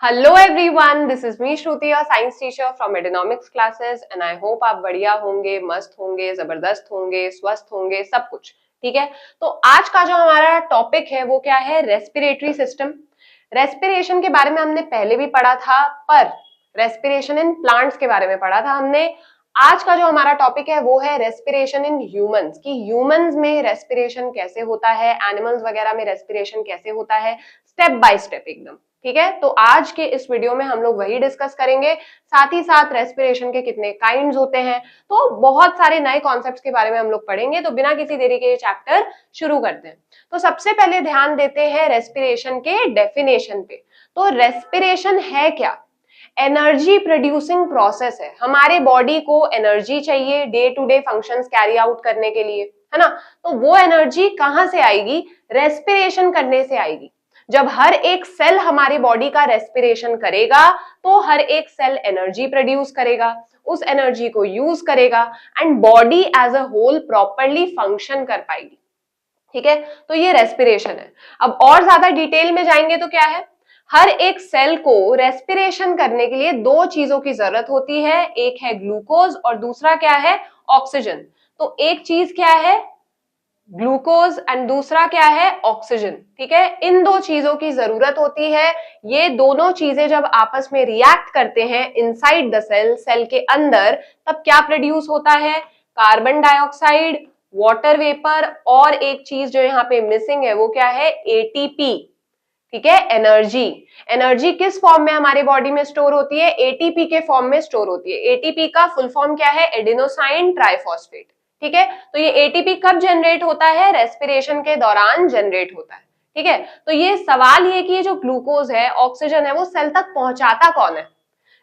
Hello everyone, this is me Shruti, your science teacher from Adonomics classes and I hope आप बढ़िया होंगे, मस्त होंगे, जबरदस्त होंगे, स्वस्थ होंगे, सब कुछ ठीक है। तो आज का जो हमारा टॉपिक है वो क्या है? Respiratory system. रेस्पिरेशन के बारे में हमने पहले भी पढ़ा था, पर रेस्पिरेशन इन प्लांट्स के बारे में पढ़ा था हमने। आज का जो हमारा टॉपिक है वो है रेस्पिरेशन इन ह्यूमंस, कि ह्यूमंस में रेस्पिरेशन कैसे होता है, एनिमल्स वगैरह में रेस्पिरेशन कैसे होता है, स्टेप बाय स्टेप एकदम। ठीक है, तो आज के इस वीडियो में हम लोग वही डिस्कस करेंगे, साथ ही साथ रेस्पिरेशन के कितने काइंड्स होते हैं, तो बहुत सारे नए कॉन्सेप्ट्स के बारे में हम लोग पढ़ेंगे। तो बिना किसी देरी के ये चैप्टर शुरू करते हैं। तो सबसे पहले ध्यान देते हैं रेस्पिरेशन के डेफिनेशन पे। तो रेस्पिरेशन है क्या? एनर्जी प्रोड्यूसिंग प्रोसेस है। हमारे बॉडी को एनर्जी चाहिए day to day functions carry out करने के लिए, है ना। तो वो एनर्जी कहां से आएगी? रेस्पिरेशन करने से आएगी। जब हर एक सेल हमारी बॉडी का रेस्पिरेशन करेगा तो हर एक सेल एनर्जी प्रोड्यूस करेगा, उस एनर्जी को यूज करेगा and body as a whole properly function कर पाएगी। ठीक है, तो ये रेस्पिरेशन है। अब और ज्यादा डिटेल में जाएंगे तो क्या है, हर एक सेल को रेस्पिरेशन करने के लिए दो चीजों की जरूरत होती है, एक है ग्लूकोज और दूसरा क्या है? ऑक्सीजन। तो एक चीज क्या है? ग्लूकोज एंड दूसरा क्या है? ऑक्सीजन। ठीक है, इन दो चीजों की जरूरत होती है। ये दोनों चीजें जब आपस में रिएक्ट करते हैं इनसाइड द सेल, सेल के अंदर, तब क्या प्रोड्यूस होता है? कार्बन डाइऑक्साइड, वाटर वेपर और एक चीज जो यहाँ पे मिसिंग है वो क्या है? एटीपी। ठीक है, एनर्जी। एनर्जी किस फॉर्म में हमारे बॉडी में स्टोर होती है? एटीपी के फॉर्म में स्टोर होती है। एटीपी का फुल फॉर्म क्या है? Adenosine triphosphate. ठीक है, तो ये एटीपी कब जनरेट होता है? रेस्पिरेशन के दौरान जनरेट होता है। ठीक है, तो ये सवाल ये कि जो ग्लूकोज है, ऑक्सीजन है, वो सेल तक पहुंचाता कौन है?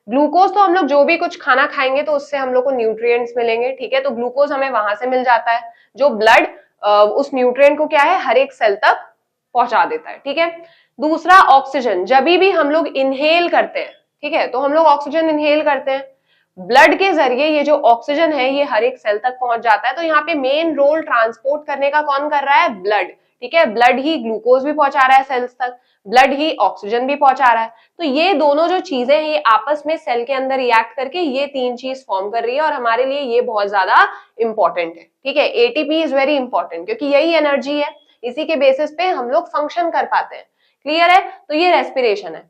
ग्लूकोज तो हम लोग जो भी कुछ खाना खाएंगे तो उससे हम लोग को न्यूट्रिएंट्स मिलेंगे। ठीक है, तो ग्लूकोज हमें वहां से मिल जाता है। जो ब्लड उस न्यूट्रिएंट को क्या है? हर एक सेल तक पहुंचा देता है। ठीक है, दूसरा ऑक्सीजन। जब भी हम लोग इनहेल करते हैं, ठीक है, तो हम लोग ऑक्सीजन इनहेल करते हैं, ब्लड के जरिए ये जो ऑक्सीजन है ये हर एक सेल तक पहुंच जाता है। तो यहाँ पे मेन रोल ट्रांसपोर्ट करने का कौन कर रहा है? ब्लड। ठीक है, ब्लड ही ग्लूकोज भी पहुंचा रहा है सेल्स तक, ब्लड ही ऑक्सीजन भी पहुंचा रहा है। तो ये दोनों जो चीजें हैं ये आपस में सेल के अंदर रिएक्ट करके ये तीन चीज फॉर्म कर रही है और हमारे लिए ये बहुत ज्यादा इंपॉर्टेंट है। ठीक है, एटीपी इज वेरी इंपॉर्टेंट क्योंकि यही एनर्जी है, इसी के बेसिस पे हम लोग फंक्शन कर पाते हैं। क्लियर है? तो ये रेस्पिरेशन है।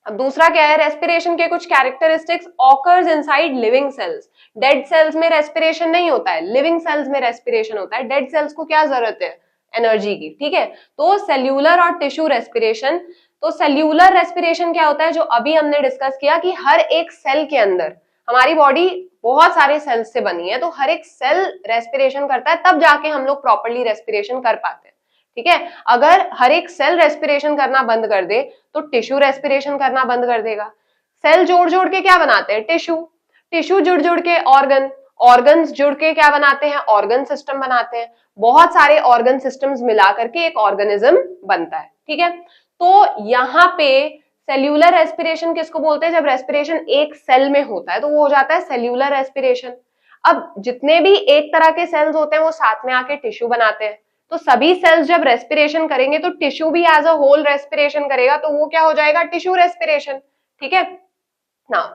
अब दूसरा क्या है? रेस्पिरेशन के कुछ characteristics. Occurs inside living cells. Dead cells में रेस्पिरेशन नहीं होता है, लिविंग सेल्स में रेस्पिरेशन होता है। डेड सेल्स को क्या जरूरत है? एनर्जी की। ठीक है, तो सेल्यूलर और टिश्यू रेस्पिरेशन। तो सेल्यूलर रेस्पिरेशन क्या होता है? जो अभी हमने डिस्कस किया कि हर एक सेल के अंदर, हमारी बॉडी बहुत सारे सेल्स से बनी है, तो हर एक सेल रेस्पिरेशन करता है, तब जाके हम लोग प्रॉपरली रेस्पिरेशन कर पाते हैं। ठीक है, अगर हर एक सेल रेस्पिरेशन करना बंद कर दे तो टिश्यू रेस्पिरेशन करना बंद कर देगा। सेल जोड़ जोड़ के क्या बनाते हैं? टिश्यू। टिश्यू जुड़ जुड़ के ऑर्गन, ऑर्गन्स जुड़ के क्या बनाते हैं? ऑर्गन सिस्टम बनाते हैं। बहुत सारे ऑर्गन सिस्टम्स मिला करके एक ऑर्गेनिज्म बनता है। ठीक है, तो यहाँ पे सेल्यूलर रेस्पिरेशन किसको बोलते हैं? जब रेस्पिरेशन एक सेल में होता है तो वो हो जाता है सेल्यूलर रेस्पिरेशन। अब जितने भी एक तरह के सेल्स होते हैं वो साथ में आके टिश्यू बनाते हैं। तो सभी सेल्स जब रेस्पिरेशन करेंगे तो टिश्यू भी एज अ होल रेस्पिरेशन करेगा, तो वो क्या हो जाएगा? Tissue respiration. ठीक है, now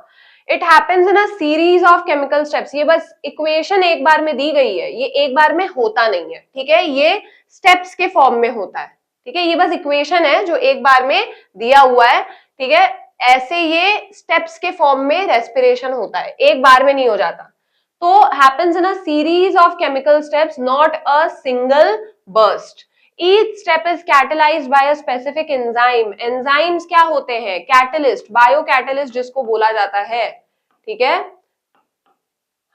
it happens in a series of chemical steps. ये बस इक्वेशन एक बार में दी गई है, ये एक बार में होता नहीं है। ठीक है, ये स्टेप्स के फॉर्म में होता है। ठीक है, ये बस इक्वेशन है जो एक बार में दिया हुआ है। ठीक है, ऐसे ये स्टेप्स के फॉर्म में रेस्पिरेशन होता है, एक बार में नहीं हो जाता। तो happens in a series of chemical steps, not a single burst. Each step is catalyzed by a specific enzyme. Enzymes क्या होते हैं? Catalyst, biocatalyst जिसको बोला जाता है। ठीक है,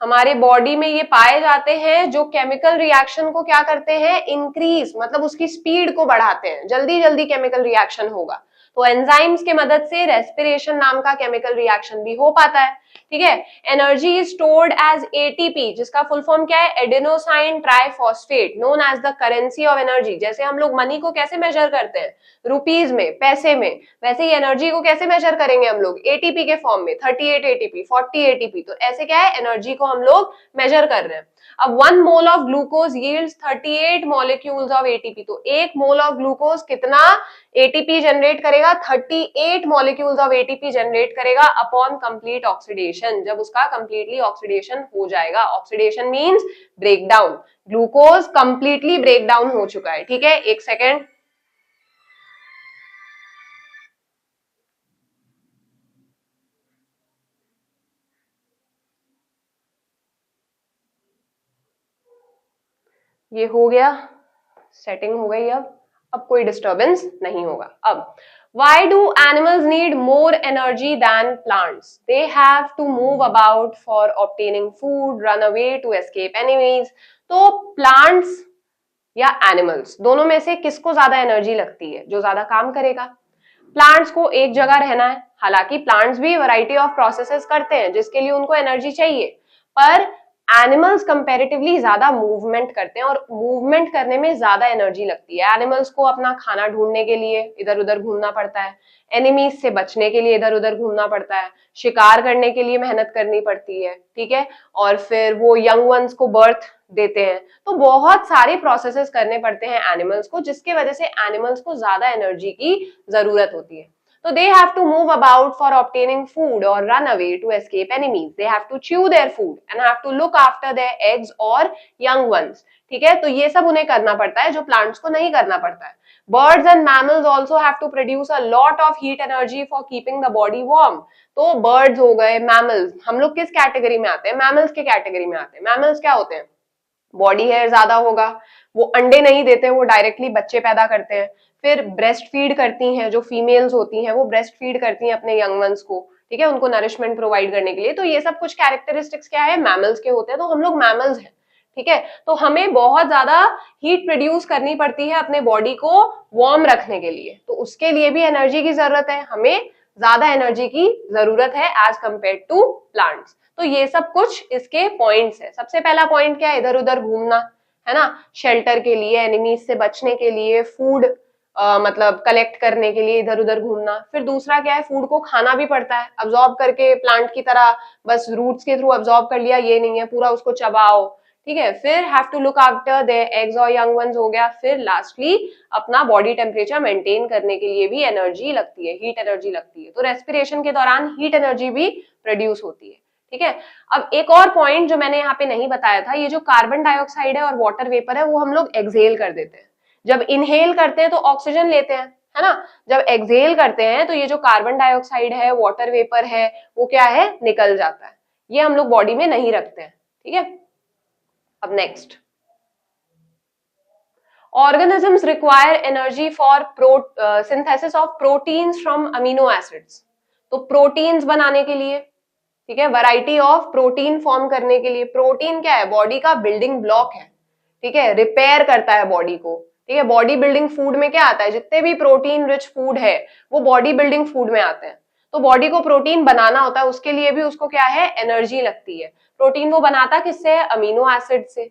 हमारे बॉडी में ये पाए जाते हैं जो केमिकल रिएक्शन को क्या करते हैं? इंक्रीज, मतलब उसकी स्पीड को बढ़ाते हैं, जल्दी जल्दी केमिकल रिएक्शन होगा। तो एंजाइम्स के मदद से रेस्पिरेशन नाम का केमिकल रिएक्शन भी हो पाता है। ठीक है। Energy is stored as ATP, जिसका फुल फॉर्म क्या है, adenosine triphosphate, known as the currency of energy. जैसे हम लोग मनी को कैसे मेजर करते हैं, रुपीज में, पैसे में, वैसे ही एनर्जी को कैसे मेजर करेंगे हम लोग, एटीपी के फॉर्म में, 38 एटीपी, 40 एटीपी। तो ऐसे क्या है, एनर्जी को हम लोग मेजर कर रहे हैं। अब 1 mole of glucose yields 38 molecules of ATP. तो 1 मोल ऑफ ग्लूकोज कितना एटीपी जनरेट करेगा, 38 मॉलिक्यूल्स ऑफ एटीपी जनरेट करेगा अपॉन कंप्लीट ऑक्सीडेशन, जब उसका कंप्लीटली ऑक्सीडेशन हो जाएगा। Oxidation means breakdown, glucose completely breakdown हो चुका है। ठीक है, एक सेकेंड। ये हो गया, सेटिंग हो गई। अब कोई डिस्टर्बेंस नहीं होगा। अब why do animals need more energy than plants? They have to move about for obtaining food, run away to escape enemies. तो plants या animals दोनों में से किसको ज्यादा एनर्जी लगती है, जो ज्यादा काम करेगा? प्लांट्स को एक जगह रहना है, हालांकि प्लांट्स भी वैरायटी ऑफ प्रोसेसेस करते हैं जिसके लिए उनको एनर्जी चाहिए, पर एनिमल्स कंपैरेटिवली ज्यादा मूवमेंट करते हैं और मूवमेंट करने में ज्यादा एनर्जी लगती है। एनिमल्स को अपना खाना ढूंढने के लिए इधर उधर घूमना पड़ता है, एनिमीज से बचने के लिए इधर उधर घूमना पड़ता है, शिकार करने के लिए मेहनत करनी पड़ती है, ठीक है, और फिर वो यंग वंस को बर्थ देते हैं। तो बहुत सारे प्रोसेसेस करने पड़ते हैं एनिमल्स को, जिसके वजह से एनिमल्स को ज्यादा एनर्जी की जरूरत होती है। So they have to move about for obtaining food or run away to escape enemies. They have to chew their food and have to look after their eggs or young ones. ठीक है, तो ये सब उन्हें करना पड़ता है जो प्लांट्स को नहीं करना पड़ता है। Birds and mammals also have to produce a lot of heat energy for keeping the body warm. तो birds हो गए, mammals, हम लोग किस कैटेगरी में आते हैं, mammals के कैटेगरी में आते हैं। mammals क्या होते हैं, बॉडी हेयर ज्यादा होगा, वो अंडे नहीं देते, वो डायरेक्टली बच्चे पैदा करते हैं, फिर ब्रेस्ट फीड करती हैं, जो फीमेल्स होती हैं वो ब्रेस्ट फीड करती हैं अपने यंग वंस को, ठीक है, उनको नरिशमेंट प्रोवाइड करने के लिए। तो ये सब कुछ कैरेक्टरिस्टिक्स क्या है, मैमल्स के होते हैं। तो हम लोग मैमल्स हैं, ठीक है, तो हमें बहुत ज्यादा हीट प्रोड्यूस करनी पड़ती है अपने बॉडी को वार्म रखने के लिए, तो उसके लिए भी एनर्जी की जरूरत है, हमें ज्यादा एनर्जी की जरूरत है एज कंपेयर टू प्लांट्स। तो ये सब कुछ इसके पॉइंट्स है। सबसे पहला पॉइंट क्या है, इधर उधर घूमना, है ना, शेल्टर के लिए, एनिमीज से बचने के लिए, फूड मतलब कलेक्ट करने के लिए इधर उधर घूमना। फिर दूसरा क्या है, फूड को खाना भी पड़ता है, अब्सॉर्ब करके, प्लांट की तरह बस रूट्स के थ्रू अब्सॉर्ब कर लिया ये नहीं है, पूरा उसको चबाओ, ठीक है। फिर have to look after their eggs और यंग वंस हो गया। फिर लास्टली अपना बॉडी टेम्परेचर मेंटेन करने के लिए भी एनर्जी लगती है, हीट एनर्जी लगती है। तो रेस्पिरेशन के दौरान हीट एनर्जी भी प्रोड्यूस होती है, ठीक है। अब एक और पॉइंट जो मैंने यहाँ पे नहीं बताया था, ये जो कार्बन डाइऑक्साइड है और वाटर वेपर है वो हम लोग एक्सहेल कर देते हैं। जब इनहेल करते हैं तो ऑक्सीजन लेते हैं, है ना, जब एक्सहेल करते हैं तो ये जो कार्बन डाइऑक्साइड है, वाटर वेपर है, वो क्या है, निकल जाता है। ये हम लोग बॉडी में नहीं रखते हैं, ठीक है। अब next, organisms require energy for synthesis of proteins from amino acids. तो प्रोटीन्स बनाने के लिए, ठीक है, वैरायटी ऑफ प्रोटीन फॉर्म करने के लिए। प्रोटीन क्या है, बॉडी का बिल्डिंग ब्लॉक है, ठीक है, रिपेयर करता है बॉडी को, ठीक है। बॉडी बिल्डिंग फूड में क्या आता है, जितने भी प्रोटीन रिच फूड है वो बॉडी बिल्डिंग फूड में आते हैं। तो बॉडी को प्रोटीन बनाना होता है, उसके लिए भी उसको क्या है, एनर्जी लगती है। प्रोटीन वो बनाता किससे है, अमीनो एसिड से,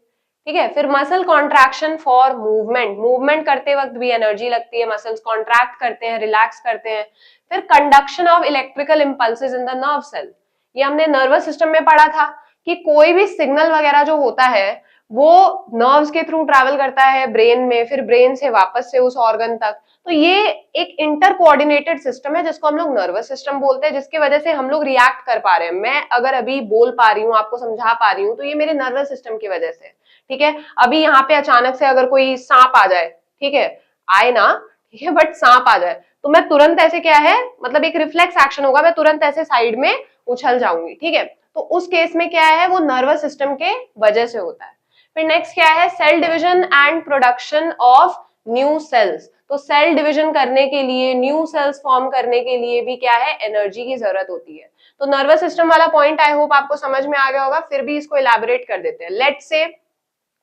ठीक है। फिर muscle contraction for movement, movement करते वक्त भी एनर्जी लगती है, मसल्स कॉन्ट्रैक्ट करते हैं, रिलैक्स करते हैं। फिर conduction of electrical impulses in the nerve cell, ये हमने नर्वस सिस्टम में पढ़ा था कि कोई भी सिग्नल वगैरह जो होता है वो नर्व्स के थ्रू ट्रैवल करता है ब्रेन में, फिर ब्रेन से वापस से उस ऑर्गन तक। तो ये एक इंटर कोऑर्डिनेटेड सिस्टम है जिसको हम लोग नर्वस सिस्टम बोलते हैं, जिसकी वजह से हम लोग रिएक्ट कर पा रहे हैं। मैं अगर अभी बोल पा रही हूँ, आपको समझा पा रही हूँ, तो ये मेरे नर्वस सिस्टम की वजह से, ठीक है। अभी यहाँ पे अचानक से अगर कोई सांप आ जाए, ठीक है, आए ना, ठीक है, बट सांप आ जाए तो मैं तुरंत ऐसे क्या है, मतलब एक रिफ्लेक्स एक्शन होगा, मैं तुरंत ऐसे साइड में उछल जाऊंगी, ठीक है। तो उस केस में क्या है, वो नर्वस सिस्टम के वजह से होता है। फिर नेक्स्ट क्या है, cell division and production of new cells. तो सेल डिवीजन करने के लिए, न्यू सेल्स फॉर्म करने के लिए भी क्या है, एनर्जी की जरूरत होती है। तो नर्वस सिस्टम वाला पॉइंट आई होप आपको समझ में आ गया होगा। फिर भी इसको इलैबोरेट कर देते हैं। लेट्स से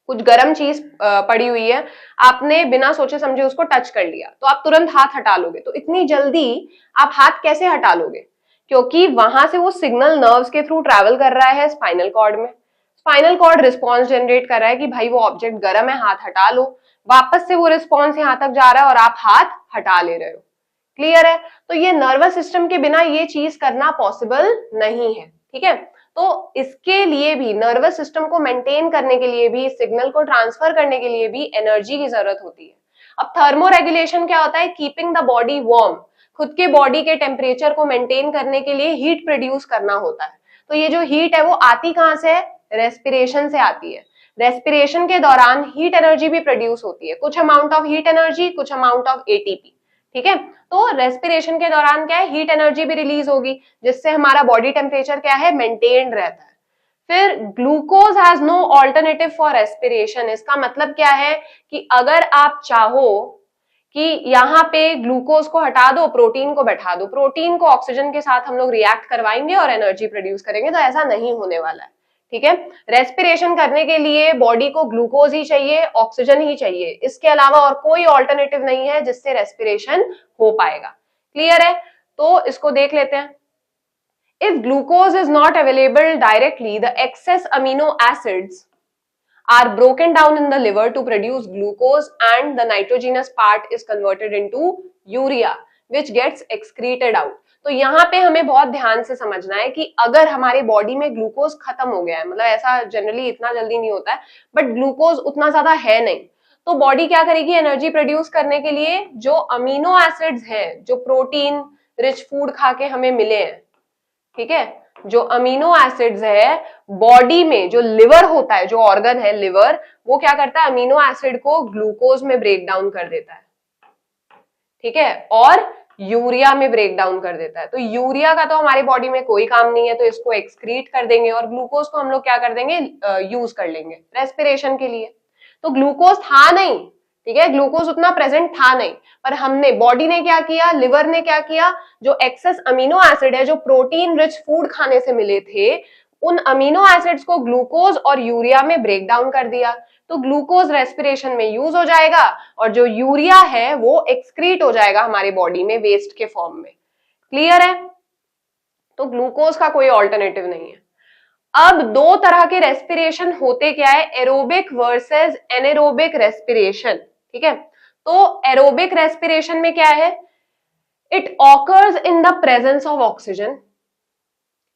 कुछ गर्म चीज पड़ी हुई है, आपने बिना सोचे समझे उसको टच कर लिया, तो आप तुरंत हाथ हटा लोगे। तो इतनी जल्दी आप हाथ कैसे हटा लोगे, क्योंकि वहां से वो सिग्नल नर्व्स के थ्रू ट्रैवल कर रहा है स्पाइनल कॉर्ड में। स्पाइनल कॉर्ड रिस्पॉन्स जनरेट कर रहा है कि भाई वो ऑब्जेक्ट गर्म है, हाथ हटा लो। वापस से वो रिस्पॉन्स यहाँ तक जा रहा है और आप हाथ हटा ले रहे हो। क्लियर है? तो ये नर्वस सिस्टम के बिना ये चीज करना पॉसिबल नहीं है। ठीक है, तो इसके लिए भी, नर्वस सिस्टम को मेंटेन करने के लिए भी, सिग्नल को ट्रांसफर करने के लिए भी एनर्जी की जरूरत होती है। अब थर्मो रेगुलेशन क्या होता है? कीपिंग द बॉडी वार्म, खुद के बॉडी के टेम्परेचर को मेंटेन करने के लिए हीट प्रोड्यूस करना होता है। तो ये जो हीट है वो आती कहां से है? रेस्पिरेशन से आती है। रेस्पिरेशन के दौरान हीट एनर्जी भी प्रोड्यूस होती है, कुछ अमाउंट ऑफ हीट एनर्जी, कुछ अमाउंट ऑफ एटीपी। ठीक है, तो रेस्पिरेशन के दौरान क्या है? हीट एनर्जी भी रिलीज होगी, जिससे हमारा बॉडी टेम्परेचर क्या है? मेंटेन्ड रहता है। फिर glucose has no alternative for respiration. इसका मतलब क्या है कि अगर आप चाहो कि यहाँ पे ग्लूकोज को हटा दो, प्रोटीन को बैठा दो, प्रोटीन को ऑक्सीजन के साथ हम लोग रिएक्ट करवाएंगे और एनर्जी प्रोड्यूस करेंगे, तो ऐसा नहीं होने वाला है। ठीक है, रेस्पिरेशन करने के लिए बॉडी को ग्लूकोज ही चाहिए, ऑक्सीजन ही चाहिए, इसके अलावा और कोई ऑल्टरनेटिव नहीं है जिससे रेस्पिरेशन हो पाएगा। क्लियर है? तो इसको देख लेते हैं। If glucose is not available directly, the excess amino acids are broken down in the liver to produce glucose and the nitrogenous part is converted into urea which gets excreted out. तो यहाँ पे हमें बहुत ध्यान से समझना है कि अगर हमारे बॉडी में ग्लूकोज खत्म हो गया है, मतलब ऐसा जनरली इतना जल्दी नहीं होता है, बट ग्लूकोज उतना ज्यादा है नहीं, तो बॉडी क्या करेगी? एनर्जी प्रोड्यूस करने के लिए जो अमीनो एसिड्स हैं, जो प्रोटीन रिच फूड खा के हमें मिले हैं, ठीक है, जो अमीनो एसिड्स है बॉडी में, जो लिवर होता है, जो ऑर्गन है लिवर, वो क्या करता है? अमीनो एसिड को ग्लूकोज में ब्रेक डाउन कर देता है। ठीक है, और यूरिया में ब्रेक डाउन कर देता है। तो यूरिया का तो हमारी बॉडी में कोई काम नहीं है, तो इसको एक्सक्रीट कर देंगे, और ग्लूकोज को हम लोग क्या कर देंगे? यूज कर लेंगे रेस्पिरेशन के लिए। तो ग्लूकोज था नहीं, ठीक है, ग्लूकोज उतना प्रेजेंट था नहीं, पर हमने, बॉडी ने क्या किया, लिवर ने क्या किया, जो एक्सेस अमीनो एसिड है, जो प्रोटीन रिच फूड खाने से मिले थे, उन अमीनो एसिड्स को ग्लूकोज और यूरिया में ब्रेक डाउन कर दिया। तो ग्लूकोज रेस्पिरेशन में यूज हो जाएगा और जो यूरिया है वो एक्सक्रीट हो जाएगा हमारी बॉडी में वेस्ट के फॉर्म में। क्लियर है? तो ग्लूकोज का कोई ऑल्टरनेटिव नहीं है। अब दो तरह के रेस्पिरेशन होते क्या है? Aerobic versus anaerobic respiration. ठीक है, तो एरोबिक रेस्पिरेशन में क्या है? It occurs in the presence of oxygen.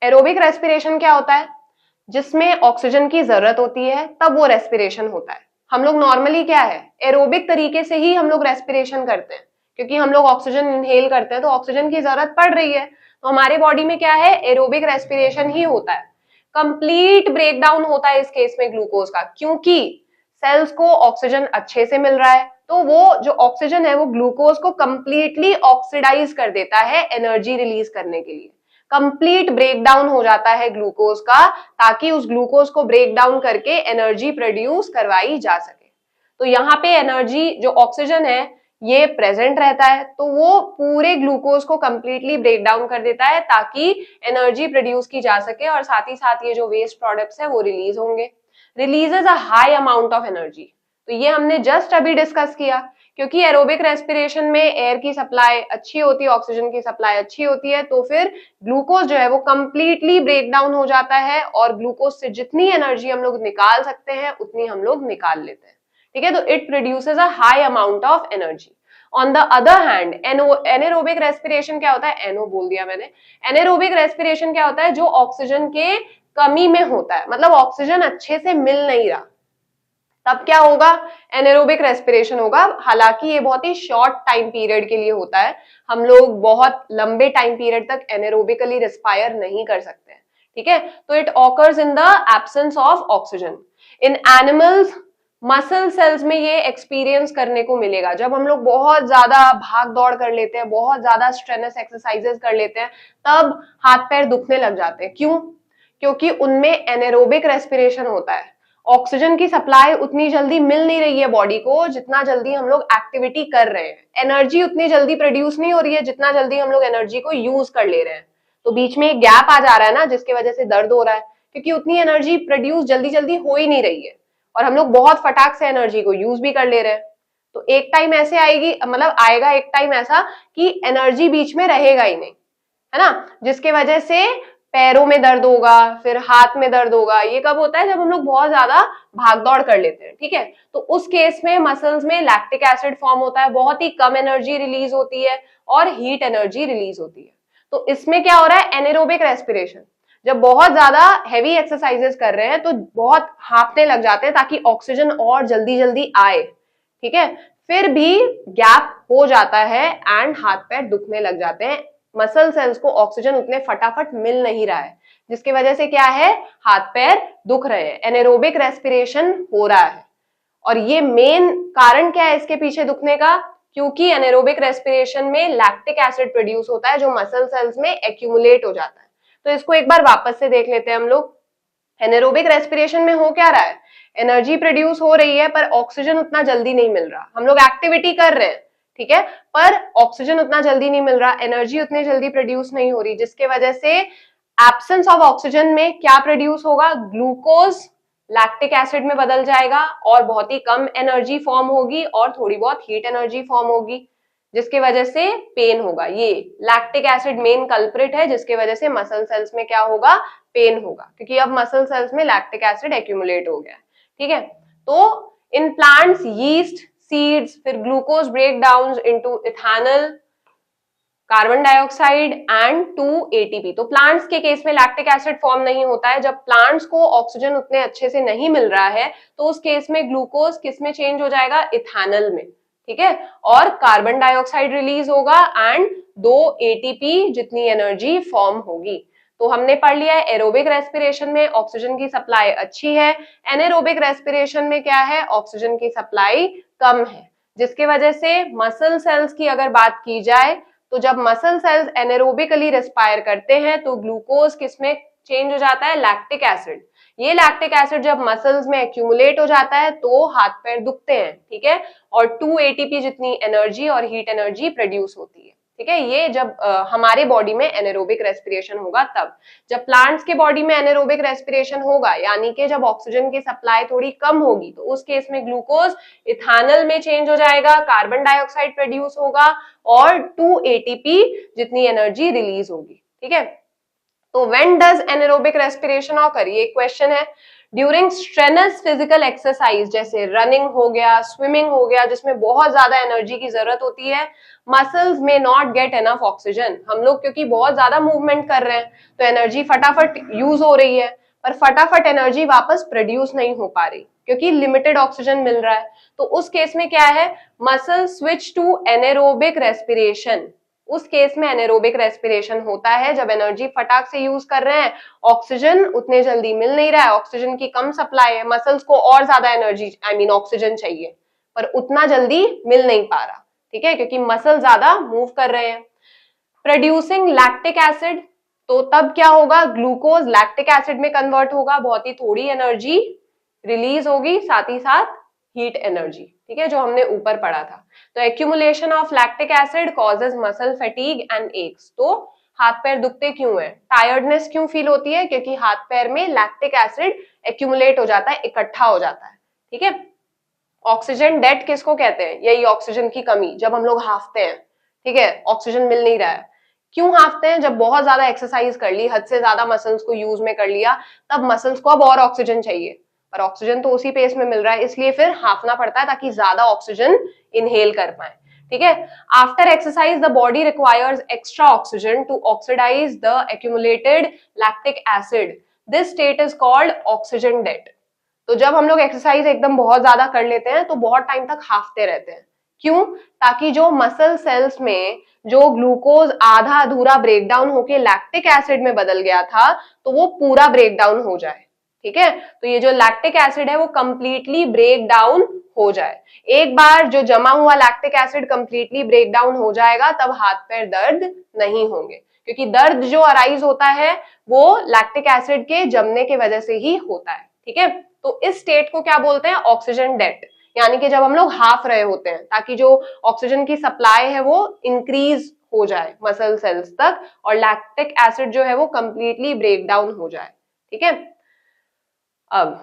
Aerobic respiration क्या होता है? जिसमें ऑक्सीजन की जरूरत होती है, तब वो रेस्पिरेशन होता है। हम लोग नॉर्मली क्या है? एरोबिक तरीके से ही हम लोग रेस्पिरेशन करते हैं, क्योंकि हम लोग ऑक्सीजन इनहेल करते हैं तो ऑक्सीजन की जरूरत पड़ रही है, तो हमारे बॉडी में क्या है? एरोबिक रेस्पिरेशन ही होता है। कंप्लीट ब्रेकडाउन होता है इस केस में ग्लूकोज का, क्योंकि सेल्स को ऑक्सीजन अच्छे से मिल रहा है, तो वो जो ऑक्सीजन है वो ग्लूकोज को कंप्लीटली ऑक्सीडाइज कर देता है एनर्जी रिलीज करने के लिए। कंप्लीट ब्रेकडाउन हो जाता है ग्लूकोज का, ताकि उस ग्लूकोज को ब्रेक डाउन करके एनर्जी प्रोड्यूस करवाई जा सके। तो यहाँ पे एनर्जी, जो ऑक्सीजन है, ये प्रेजेंट रहता है, तो वो पूरे ग्लूकोज को कंप्लीटली ब्रेक डाउन कर देता है ताकि एनर्जी प्रोड्यूस की जा सके, और साथ ही साथ ये जो वेस्ट प्रोडक्ट्स है वो रिलीज होंगे। Releases a high amount of energy, तो ये हमने जस्ट अभी डिस्कस किया, क्योंकि एरोबिक रेस्पिरेशन में एयर की सप्लाई अच्छी होती है, ऑक्सीजन की सप्लाई अच्छी होती है, तो फिर ग्लूकोज जो है वो कंप्लीटली ब्रेक डाउन हो जाता है, और ग्लूकोज से जितनी एनर्जी हम लोग निकाल सकते हैं उतनी हम लोग निकाल लेते हैं। ठीक है, तो it produces a high amount of energy. On the other hand, anaerobic respiration क्या होता है? एनो बोल दिया मैंने। एनेरोबिक रेस्पिरेशन क्या होता है? जो ऑक्सीजन के कमी में होता है, मतलब ऑक्सीजन अच्छे से मिल नहीं रहा, तब क्या होगा? एनेरोबिक रेस्पिरेशन होगा। हालांकि ये बहुत ही शॉर्ट टाइम पीरियड के लिए होता है, हम लोग बहुत लंबे टाइम पीरियड तक एनेरोबिकली रिस्पायर नहीं कर सकते हैं। ठीक है, तो it occurs in the absence of oxygen. In animals, muscle cells में ये एक्सपीरियंस करने को मिलेगा। जब हम लोग बहुत ज्यादा भाग दौड़ कर लेते हैं, बहुत ज्यादा स्ट्रेनस एक्सरसाइजेस कर लेते हैं, तब हाथ पैर दुखने लग जाते हैं। क्यों? क्योंकि उनमें एनेरोबिक रेस्पिरेशन होता है। ऑक्सीजन की सप्लाई उतनी जल्दी मिल नहीं रही है बॉडी को जितना जल्दी हम लोग एक्टिविटी कर रहे हैं। एनर्जी उतनी जल्दी प्रोड्यूस नहीं हो रही है जितना जल्दी हम लोग एनर्जी को यूज कर ले रहे हैं। तो बीच में एक गैप आ जा रहा है ना, जिसकी वजह से दर्द हो रहा है, क्योंकि उतनी एनर्जी प्रोड्यूस जल्दी जल्दी हो ही नहीं रही है, और हम लोग बहुत फटाक से एनर्जी को यूज भी कर ले रहे हैं। तो एक टाइम ऐसे आएगी, मतलब आएगा एक टाइम ऐसा कि एनर्जी बीच में रहेगा ही नहीं, है ना, जिसके वजह से पैरों में दर्द होगा, फिर हाथ में दर्द होगा। ये कब होता है? जब हम लोग बहुत ज्यादा भाग दौड़ कर लेते हैं, ठीक है। तो उस केस में मसल्स में लैक्टिक एसिड फॉर्म होता है, बहुत ही कम एनर्जी रिलीज होती है और हीट एनर्जी रिलीज होती है। तो इसमें क्या हो रहा है? Anaerobic respiration. जब बहुत ज्यादा हैवी एक्सरसाइजेस कर रहे हैं तो बहुत हांफने लग जाते हैं ताकि ऑक्सीजन और जल्दी जल्दी आए, ठीक है। फिर भी गैप हो जाता है एंड हाथ पैर दुखने लग जाते हैं, मसल सेल्स को ऑक्सीजन उतने फटाफट मिल नहीं रहा है, जिसकी वजह से क्या है? हाथ पैर दुख रहे हैं, एनेरोबिक रेस्पिरेशन हो रहा है। और ये मेन कारण क्या है इसके पीछे दुखने का? क्योंकि एनेरोबिक रेस्पिरेशन में लैक्टिक एसिड प्रोड्यूस होता है जो मसल सेल्स में एक्यूमुलेट हो जाता है। तो इसको एक बार वापस से देख लेते हैं हम लोग। एनेरोबिक रेस्पिरेशन में हो क्या रहा है? एनर्जी प्रोड्यूस हो रही है पर ऑक्सीजन उतना जल्दी नहीं मिल रहा। हम लोग एक्टिविटी कर रहे हैं, ठीक है, पर ऑक्सीजन उतना जल्दी नहीं मिल रहा, एनर्जी उतनी जल्दी प्रोड्यूस नहीं हो रही, जिसके वजह से एब्सेंस ऑफ ऑक्सीजन में क्या प्रोड्यूस होगा? ग्लूकोज लैक्टिक एसिड में बदल जाएगा और बहुत ही कम एनर्जी फॉर्म होगी और थोड़ी बहुत हीट एनर्जी फॉर्म होगी, जिसकी वजह से पेन होगा। ये लैक्टिक एसिड मेन कल्प्रिट है जिसकी वजह से मसल सेल्स में क्या होगा? पेन होगा, क्योंकि अब मसल सेल्स में लैक्टिक एसिड एक्यूमुलेट हो गया है, ठीक है। तो इन प्लांट्स यीस्ट, सीड्स, फिर glucose break down into ethanol, carbon dioxide and 2 ATP। तो प्लांट्स के केस में लैक्टिक एसिड फॉर्म नहीं होता है। जब प्लांट्स को ऑक्सीजन उतने अच्छे से नहीं मिल रहा है तो उस केस में ग्लूकोज किस में चेंज हो जाएगा? इथेनॉल में, ठीक है, और कार्बन डाइऑक्साइड रिलीज होगा एंड 2 ATP जितनी एनर्जी फॉर्म होगी। तो हमने पढ़ लिया है एरोबिक रेस्पिरेशन में ऑक्सीजन की सप्लाई अच्छी है, एनेरोबिक रेस्पिरेशन में क्या है? ऑक्सीजन की सप्लाई कम है, जिसकी वजह से मसल सेल्स की अगर बात की जाए तो जब मसल सेल्स एनेरोबिकली रेस्पायर करते हैं तो ग्लूकोज किसमें चेंज हो जाता है? Lactic acid. ये लैक्टिक एसिड जब मसल्स में एक्यूमुलेट हो जाता है तो हाथ पैर दुखते हैं, ठीक है, और 2 ATP जितनी एनर्जी और हीट एनर्जी प्रोड्यूस होती है, ठीक है। ये जब हमारे बॉडी में एनेरोबिक रेस्पिरेशन होगा तब। जब प्लांट्स के बॉडी में एनेरोबिक रेस्पिरेशन होगा यानी कि जब ऑक्सीजन की सप्लाई थोड़ी कम होगी तो उस केस में ग्लूकोज इथेनॉल में चेंज हो जाएगा, कार्बन डाइऑक्साइड प्रोड्यूस होगा और 2 ATP जितनी एनर्जी रिलीज होगी, ठीक है। तो when does anaerobic respiration occur? ये क्वेश्चन है। ड्यूरिंग स्ट्रेनस फिजिकल एक्सरसाइज जैसे रनिंग हो गया, स्विमिंग हो गया, जिसमें बहुत ज्यादा एनर्जी की जरूरत होती है, मसल्स में नॉट गेट एनफ ऑक्सीजन। हम लोग क्योंकि बहुत ज्यादा मूवमेंट कर रहे हैं तो एनर्जी फटाफट यूज हो रही है, पर फटाफट एनर्जी वापस प्रोड्यूस नहीं हो पा रही क्योंकि लिमिटेड ऑक्सीजन मिल रहा है। तो उस केस में क्या है? Muscle switch to anaerobic respiration. उस केस में एनेरोबिक रेस्पिरेशन होता है जब एनर्जी फटाक से यूज कर रहे हैं, ऑक्सीजन उतने जल्दी मिल नहीं रहा है, ऑक्सीजन की कम सप्लाई है, मसल्स को और ज्यादा एनर्जी ऑक्सीजन चाहिए पर उतना जल्दी मिल नहीं पा रहा, ठीक है, क्योंकि मसल ज्यादा मूव कर रहे हैं। प्रोड्यूसिंग लैक्टिक एसिड, तो तब क्या होगा? ग्लूकोज लैक्टिक एसिड में कन्वर्ट होगा, बहुत ही थोड़ी एनर्जी रिलीज होगी, साथ ही साथ हीट एनर्जी, ठीक है, जो हमने ऊपर पढ़ा था। तो accumulation of lactic acid causes muscle fatigue and x. तो हाथ पैर दुखते क्यों है? टायर्डनेस क्यों फील होती है? क्योंकि हाथ पैर में लैक्टिक एसिड एक्यूमुलेट हो जाता है, इकट्ठा हो जाता है, ठीक है। ऑक्सीजन डेट किसको कहते हैं? यही ऑक्सीजन की कमी, जब हम लोग हाफते हैं, ठीक है, ऑक्सीजन मिल नहीं रहा है। क्यों हाफते हैं? जब बहुत ज्यादा एक्सरसाइज कर ली, हद से ज्यादा मसल्स को यूज में कर लिया, तब मसल्स को अब और ऑक्सीजन चाहिए, पर ऑक्सीजन तो उसी पेस में मिल रहा है, इसलिए फिर हाफना पड़ता है ताकि ज्यादा ऑक्सीजन इनहेल कर पाए, ठीक है। After exercise the body requires extra oxygen to oxidise the accumulated lactic acid. This state is called oxygen debt. तो जब हम लोग एक्सरसाइज एकदम बहुत ज्यादा कर लेते हैं तो बहुत टाइम तक हाफते रहते हैं। क्यों? ताकि जो मसल सेल्स में जो ग्लूकोज आधा अधूरा ब्रेकडाउन होके लैक्टिक एसिड में बदल गया था तो वो पूरा ब्रेकडाउन हो जाए, ठीक है। तो ये जो लैक्टिक एसिड है वो कंप्लीटली ब्रेक डाउन हो जाए। एक बार जो जमा हुआ lactic acid completely break down हो जाएगा तब हाथ पैर दर्द नहीं होंगे, क्योंकि दर्द जो अराइज होता है वो लैक्टिक एसिड के जमने की वजह से ही होता है, ठीक है। तो इस स्टेट को क्या बोलते हैं? ऑक्सीजन डेट, यानी कि जब हम लोग हाफ रहे होते हैं ताकि जो ऑक्सीजन की सप्लाई है वो इंक्रीज हो जाए मसल सेल्स तक और लैक्टिक एसिड जो है वो कंप्लीटली ब्रेक डाउन हो जाए, ठीक है। अब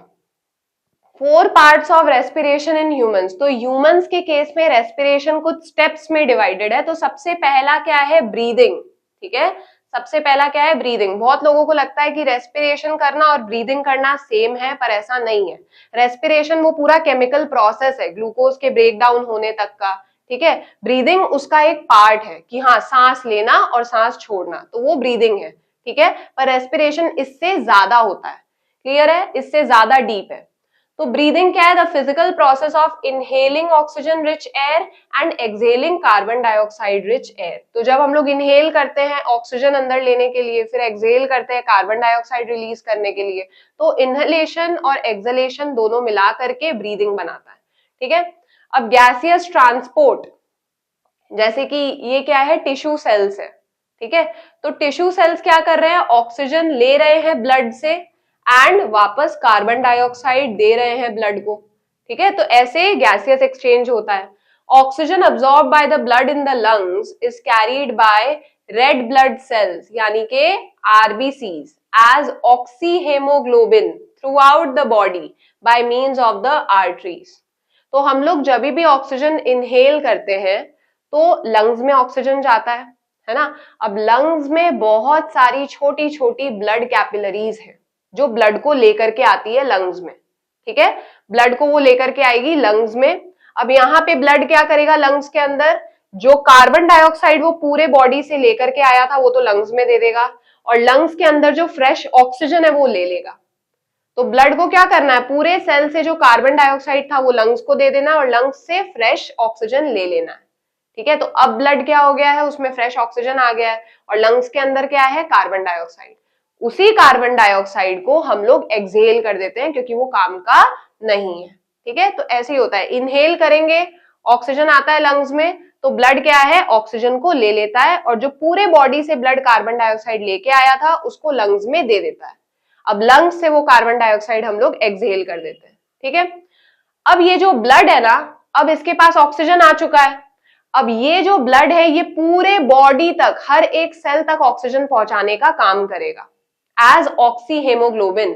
4 parts of respiration in humans. तो ह्यूमंस के केस में रेस्पिरेशन कुछ स्टेप्स में डिवाइडेड है। तो सबसे पहला क्या है? ब्रीदिंग, ठीक है। सबसे पहला क्या है, ब्रीदिंग। बहुत लोगों को लगता है कि रेस्पिरेशन करना और ब्रीदिंग करना सेम है, पर ऐसा नहीं है। रेस्पिरेशन वो पूरा केमिकल प्रोसेस है ग्लूकोज के ब्रेक डाउन होने तक का, ठीक है। ब्रीदिंग उसका एक पार्ट है कि हाँ सांस लेना और सांस छोड़ना, तो वो ब्रीदिंग है, ठीक है। पर रेस्पिरेशन इससे ज्यादा होता है, क्लियर है, इससे ज्यादा डीप है। तो ब्रीदिंग क्या है, the physical process of inhaling oxygen rich air and exhaling carbon dioxide rich air. तो जब हम लोग इनहेल करते हैं ऑक्सीजन अंदर लेने के लिए, फिर एक्सहेल करते हैं कार्बन डाइऑक्साइड रिलीज करने के लिए, तो इनहेलेशन और एक्सहेलेशन दोनों मिला करके ब्रीदिंग बनाता है, ठीक है। अब गैसियस ट्रांसपोर्ट, जैसे कि ये क्या है, टिश्यू सेल्स है, ठीक है। तो टिश्यू सेल्स क्या कर रहे हैं, ऑक्सीजन ले रहे हैं ब्लड से एंड वापस कार्बन डाइऑक्साइड दे रहे हैं ब्लड को, ठीक है। तो ऐसे गैसियस एक्सचेंज होता है। Oxygen absorb by the blood in the lungs is carried by red blood cells यानी के RBCs as oxyhaemoglobin throughout the body by means of the arteries. तो हम लोग जब भी ऑक्सीजन इनहेल करते हैं तो लंग्स में ऑक्सीजन जाता है ना। अब लंग्स में बहुत सारी छोटी छोटी ब्लड कैपिलरीज है जो ब्लड को लेकर के आती है लंग्स में, ठीक है। ब्लड को वो लेकर के आएगी लंग्स में। अब यहाँ पे ब्लड क्या करेगा, लंग्स के अंदर जो कार्बन डाइऑक्साइड वो पूरे बॉडी से लेकर के आया था वो तो लंग्स में दे देगा, और लंग्स के अंदर जो फ्रेश ऑक्सीजन है वो ले लेगा। तो ब्लड को क्या करना है, पूरे सेल से जो कार्बन डाइऑक्साइड था वो लंग्स को दे देना और लंग्स से फ्रेश ऑक्सीजन ले लेना है, ठीक है। तो अब ब्लड क्या हो गया है, उसमें फ्रेश ऑक्सीजन आ गया है और लंग्स के अंदर क्या है, कार्बन डाइऑक्साइड। उसी कार्बन डाइऑक्साइड को हम लोग एक्सहेल कर देते हैं क्योंकि वो काम का नहीं है, ठीक है। तो ऐसे ही होता है, इनहेल करेंगे, ऑक्सीजन आता है लंग्स में, तो ब्लड क्या है, ऑक्सीजन को ले लेता है और जो पूरे बॉडी से ब्लड कार्बन डाइऑक्साइड लेके आया था उसको लंग्स में दे देता है। अब लंग्स से वो कार्बन डाइऑक्साइड हम लोग एक्सहेल कर देते हैं, ठीक है। अब ये जो ब्लड है ना, अब इसके पास ऑक्सीजन आ चुका है। अब ये जो ब्लड है ये पूरे बॉडी तक, हर एक सेल तक ऑक्सीजन पहुंचाने का काम करेगा एज ऑक्सीहेमोग्लोबिन।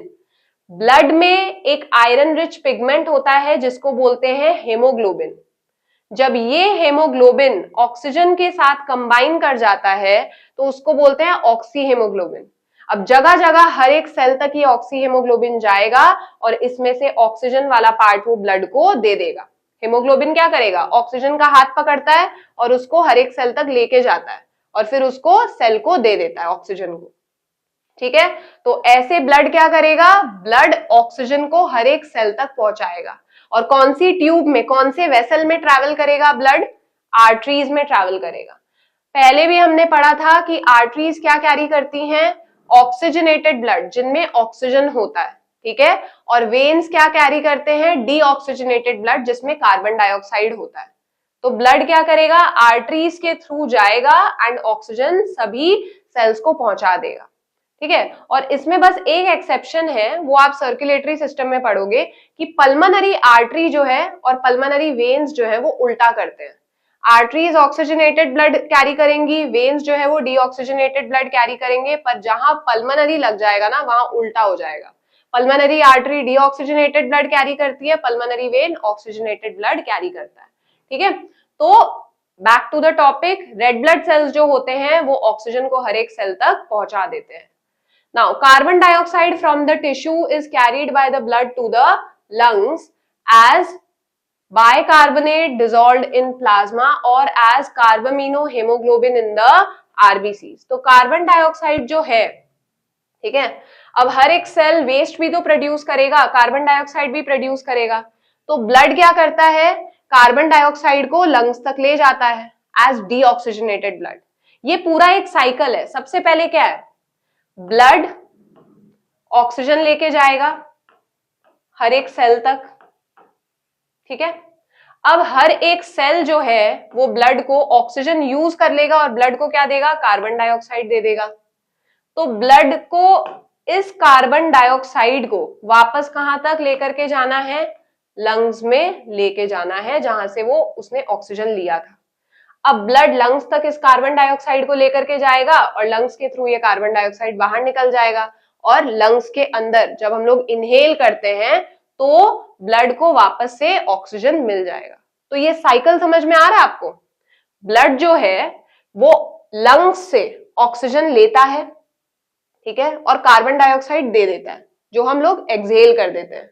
ब्लड में एक आयरन रिच पिगमेंट होता है जिसको बोलते हैं हेमोग्लोबिन। जब ये हेमोग्लोबिन ऑक्सीजन के साथ कंबाइन कर जाता है तो उसको बोलते हैं ऑक्सीहेमोग्लोबिन। अब जगह जगह हर एक सेल तक ये ऑक्सीहेमोग्लोबिन जाएगा और इसमें से ऑक्सीजन वाला पार्ट वो ब्लड को दे देगा। हेमोग्लोबिन क्या करेगा, ऑक्सीजन का हाथ पकड़ता है और उसको हर एक सेल तक लेके जाता है और फिर उसको सेल को दे देता है ऑक्सीजन को, ठीक है। तो ऐसे ब्लड क्या करेगा, ब्लड ऑक्सीजन को हर एक सेल तक पहुंचाएगा। और कौन सी ट्यूब में, कौन से वेसल में ट्रैवल करेगा ब्लड, आर्टरीज में ट्रैवल करेगा। पहले भी हमने पढ़ा था कि आर्टरीज क्या कैरी करती हैं, ऑक्सीजनेटेड ब्लड जिनमें ऑक्सीजन होता है, ठीक है। और वेन्स क्या कैरी करते हैं, डीऑक्सीजनेटेड ब्लड जिसमें कार्बन डाइऑक्साइड होता है। तो ब्लड क्या करेगा, आर्टरीज के थ्रू जाएगा एंड ऑक्सीजन सभी सेल्स को पहुंचा देगा, ठीक है। और इसमें बस एक एक्सेप्शन है, वो आप सर्कुलेटरी सिस्टम में पढ़ोगे कि पल्मोनरी आर्टरी जो है और पल्मोनरी वेन्स जो है वो उल्टा करते हैं। आर्टरीज ऑक्सीजनेटेड ब्लड कैरी करेंगी, वेन्स जो है वो डीऑक्सीजनेटेड ब्लड कैरी करेंगे, पर जहां पल्मोनरी लग जाएगा ना वहां उल्टा हो जाएगा। Pulmonary artery deoxygenated blood carry करती है, pulmonary vein oxygenated blood carry करता है, ठीक है। तो back to the topic, red blood cells जो होते हैं वो ऑक्सीजन को हर एक सेल तक पहुंचा देते हैं। Now, carbon dioxide from the tissue is carried by the blood to the lungs as bicarbonate dissolved in plasma or as carbaminohemoglobin in the RBCs. तो कार्बन डाइऑक्साइड जो है, ठीक है, अब हर एक सेल वेस्ट भी तो प्रोड्यूस करेगा, कार्बन डाइऑक्साइड भी प्रोड्यूस करेगा। तो ब्लड क्या करता है, कार्बन डाइऑक्साइड को लंग्स तक ले जाता है एज डीऑक्सीजनेटेड ब्लड। ये पूरा एक साइकिल है। सबसे पहले क्या है, ब्लड ऑक्सीजन लेके जाएगा हर एक सेल तक, ठीक है। अब हर एक सेल जो है वो ब्लड को ऑक्सीजन यूज कर लेगा और ब्लड को क्या देगा, कार्बन डाइऑक्साइड दे देगा। तो ब्लड को इस कार्बन डाइऑक्साइड को वापस कहां तक लेकर के जाना है, लंग्स में लेके जाना है जहां से वो उसने ऑक्सीजन लिया था। अब ब्लड लंग्स तक इस कार्बन डाइऑक्साइड को लेकर के जाएगा और लंग्स के थ्रू ये कार्बन डाइऑक्साइड बाहर निकल जाएगा और लंग्स के अंदर जब हम लोग इनहेल करते हैं तो ब्लड को वापस से ऑक्सीजन मिल जाएगा। तो ये साइकिल समझ में आ रहा है आपको। ब्लड जो है वो लंग्स से ऑक्सीजन लेता है, ठीक है, और कार्बन डाइऑक्साइड दे देता है, जो हम लोग एक्सहेल कर देते हैं।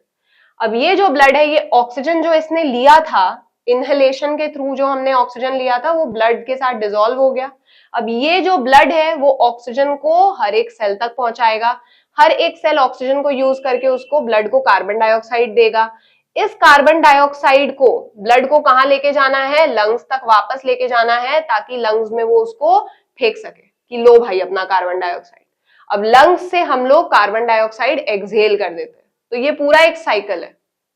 अब ये जो ब्लड है, ये ऑक्सीजन जो इसने लिया था, इनहेलेशन के थ्रू जो हमने ऑक्सीजन लिया था, वो ब्लड के साथ डिसॉल्व हो गया। अब ये जो ब्लड है वो ऑक्सीजन को हर एक सेल तक पहुंचाएगा, हर एक सेल ऑक्सीजन को यूज करके उसको ब्लड को कार्बन डाइऑक्साइड देगा। इस कार्बन डाइऑक्साइड को ब्लड को कहाँ लेके जाना है, लंग्स तक वापस लेके जाना है, ताकि लंग्स में वो उसको फेंक सके कि लो भाई अपना कार्बन डाइऑक्साइड। अब लंग्स से हम लोग कार्बन डाइऑक्साइड एक्सहेल कर देते हैं। तो ये पूरा एक साइकिल है,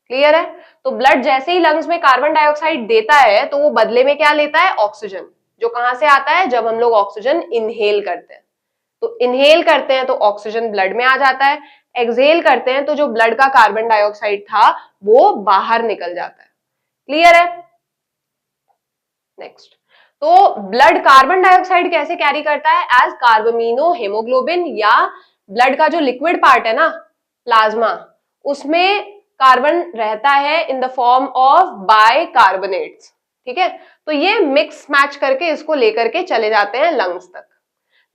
क्लियर है। तो ब्लड जैसे ही लंग्स में कार्बन डाइऑक्साइड देता है तो वो बदले में क्या लेता है, ऑक्सीजन, जो कहां से आता है, जब हम लोग ऑक्सीजन इनहेल करते हैं। तो इनहेल करते हैं तो ऑक्सीजन ब्लड में आ जाता है, एक्सहेल करते हैं तो जो ब्लड का कार्बन डाइऑक्साइड था वो बाहर निकल जाता है, क्लियर है। नेक्स्ट, तो ब्लड कार्बन डाइऑक्साइड कैसे कैरी करता है, एज कार्बामिनो हेमोग्लोबिन, या ब्लड का जो लिक्विड पार्ट है ना, प्लाज्मा, उसमें कार्बन रहता है in the form of bicarbonates, ठीक है। तो ये मिक्स मैच करके इसको लेकर के चले जाते हैं लंग्स तक।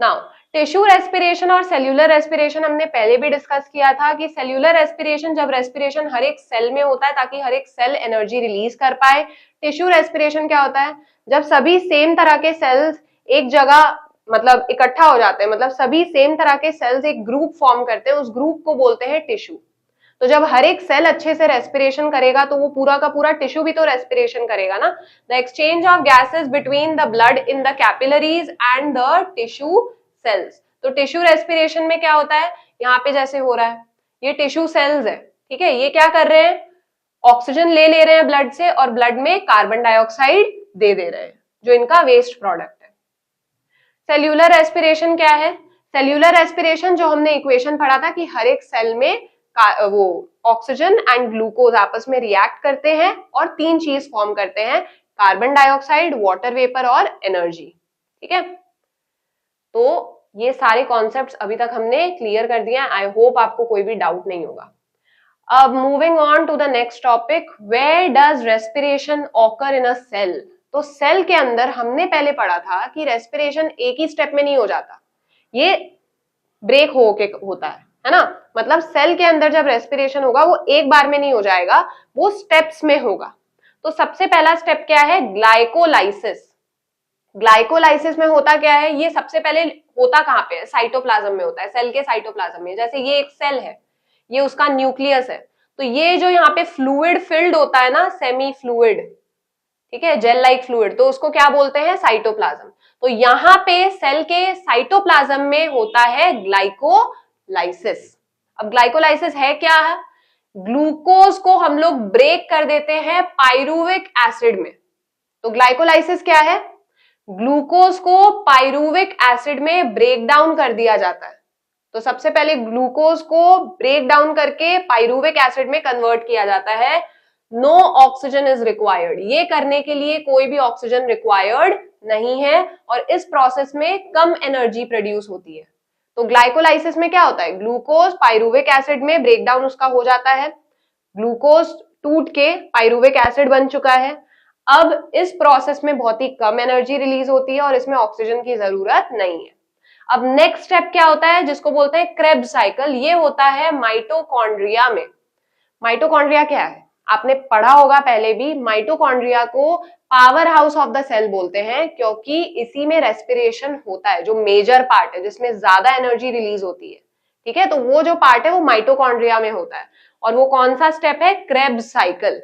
नाउ टिश्यू रेस्पिरेशन और सेल्यूलर रेस्पिरेशन हमने पहले भी डिस्कस किया था कि सेल्यूलर रेस्पिरेशन, जब रेस्पिरेशन हर एक सेल में होता है ताकि हर एक सेल एनर्जी रिलीज कर पाए। टिश्यू रेस्पिरेशन क्या होता है, जब सभी सेम तरह के सेल्स एक जगह मतलब इकट्ठा हो जाते हैं, मतलब सभी सेम तरह के सेल्स एक ग्रुप फॉर्म करते हैं, उस ग्रुप को बोलते हैं टिश्यू। तो जब हर एक सेल अच्छे से रेस्पिरेशन करेगा तो वो पूरा का पूरा टिश्यू भी तो रेस्पिरेशन करेगा ना। The exchange of gases between the blood in the capillaries and the tissue cells. तो टिश्यू रेस्पिरेशन में क्या होता है, यहाँ पे जैसे हो रहा है, ये टिश्यू सेल्स है, ठीक है, ये क्या कर रहे हैं, ऑक्सीजन ले रहे हैं ब्लड से और ब्लड में कार्बन डाइऑक्साइड दे रहे हैं, जो इनका वेस्ट प्रोडक्ट है। सेल्यूलर रेस्पिरेशन क्या है, सेल्यूलर रेस्पिरेशन जो हमने इक्वेशन पढ़ा था कि हर एक सेल में वो ऑक्सीजन एंड ग्लूकोज आपस में रिएक्ट करते हैं और तीन चीज फॉर्म करते हैं, कार्बन डाइऑक्साइड, वाटर वेपर और एनर्जी, ठीक है। तो ये सारे कॉन्सेप्ट्स अभी तक हमने क्लियर कर दिया। आई होप आपको कोई भी डाउट नहीं होगा। अब moving on to the next topic, where does respiration occur in a cell. तो सेल के अंदर हमने पहले पढ़ा था कि रेस्पिरेशन एक ही स्टेप में नहीं हो जाता, ये ब्रेक होके होता है ना। मतलब सेल के अंदर जब रेस्पिरेशन होगा वो एक बार में नहीं हो जाएगा, वो स्टेप्स में होगा। तो सबसे पहला स्टेप क्या है, ग्लाइकोलाइसिस। ग्लाइकोलाइसिस में होता क्या है, ये सबसे पहले होता कहाँ पे है, साइटोप्लाज्म में होता है, सेल के साइटोप्लाज्म में। जैसे ये एक सेल है, ये उसका न्यूक्लियस है, तो ये जो यहाँ पे फ्लूइड फिल्ड होता है ना, सेमी फ्लूइड, ठीक है, जेल लाइक फ्लूइड, तो उसको क्या बोलते हैं, साइटोप्लाज्म। तो यहाँ पे सेल के साइटोप्लाज्म में होता है ग्लाइकोलाइसिस। अब ग्लाइकोलाइसिस है क्या है, ग्लूकोज को हम लोग ब्रेक कर देते हैं पाइरुविक एसिड में। तो ग्लाइकोलाइसिस क्या है, ग्लूकोज को पाइरुविक एसिड में ब्रेक डाउन कर दिया जाता है। तो सबसे पहले ग्लूकोज को ब्रेक डाउन करके पाइरुविक एसिड में कन्वर्ट किया जाता है। नो ऑक्सीजन इज रिक्वायर्ड, ये करने के लिए कोई भी ऑक्सीजन रिक्वायर्ड नहीं है और इस प्रोसेस में कम एनर्जी प्रोड्यूस होती है। तो ग्लाइकोलाइसिस में क्या होता है, ग्लूकोज पाइरुविक एसिड में ब्रेक डाउन उसका हो जाता है, ग्लूकोज टूट के पाइरुविक एसिड बन चुका है। अब इस प्रोसेस में बहुत ही कम एनर्जी रिलीज होती है और इसमें ऑक्सीजन की जरूरत नहीं है। अब नेक्स्ट स्टेप क्या होता है, जिसको बोलते हैं क्रेब्स साइकिल, ये होता है माइटोकॉन्ड्रिया में। माइटोकॉन्ड्रिया क्या है, आपने पढ़ा होगा पहले भी, माइटोकॉन्ड्रिया को power house of the cell बोलते हैं, क्योंकि इसी में रेस्पिरेशन होता है, जो मेजर पार्ट है जिसमें ज्यादा एनर्जी रिलीज होती है, ठीक है। तो वो जो पार्ट है वो माइटोकॉन्ड्रिया में होता है और वो कौन सा स्टेप है, क्रेब्स साइकिल।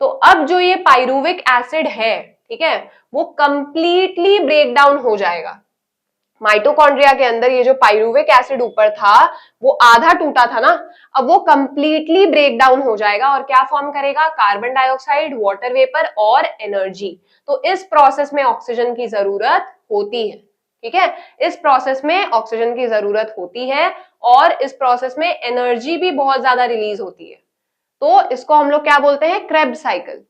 तो अब जो ये पाइरुविक एसिड है, ठीक है, वो कंप्लीटली ब्रेक डाउन हो जाएगा। माइटोकॉन्ड्रिया के अंदर ये जो पाइरुविक एसिड ऊपर था वो आधा टूटा था ना, अब वो कंप्लीटली ब्रेक डाउन हो जाएगा और क्या फॉर्म करेगा, कार्बन डाइऑक्साइड, वाटर वेपर और एनर्जी। तो इस प्रोसेस में ऑक्सीजन की जरूरत होती है, ठीक है, इस प्रोसेस में ऑक्सीजन की जरूरत होती है और इस प्रोसेस में एनर्जी भी बहुत ज्यादा रिलीज होती है। तो इसको हम लोग क्या बोलते हैं, क्रेब्स साइकिल।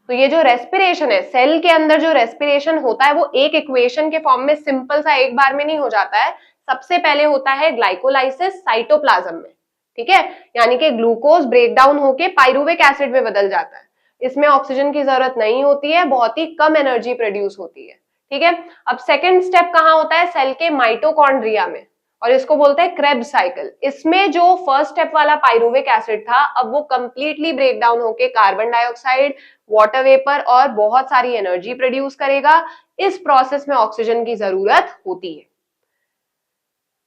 तो ये जो रेस्पिरेशन है, सेल के अंदर जो रेस्पिरेशन होता है वो एक इक्वेशन के फॉर्म में सिंपल सा एक बार में नहीं हो जाता है। सबसे पहले होता है ग्लाइकोलाइसिस साइटोप्लाज्म में, ठीक है, यानी कि ग्लूकोज ब्रेक डाउन होके पाइरुविक एसिड में बदल जाता है। इसमें ऑक्सीजन की जरूरत नहीं होती है, बहुत ही कम एनर्जी प्रोड्यूस होती है, ठीक है। अब सेकंड स्टेप कहाँ होता है, सेल के माइटोकॉन्ड्रिया में, और इसको बोलते हैं क्रेब्स साइकिल। इसमें जो फर्स्ट स्टेप वाला पाइरुविक एसिड था, अब वो कंप्लीटली ब्रेक डाउन होके कार्बन डाइऑक्साइड, वाटर वेपर और बहुत सारी एनर्जी प्रोड्यूस करेगा। इस प्रोसेस में ऑक्सीजन की जरूरत होती है।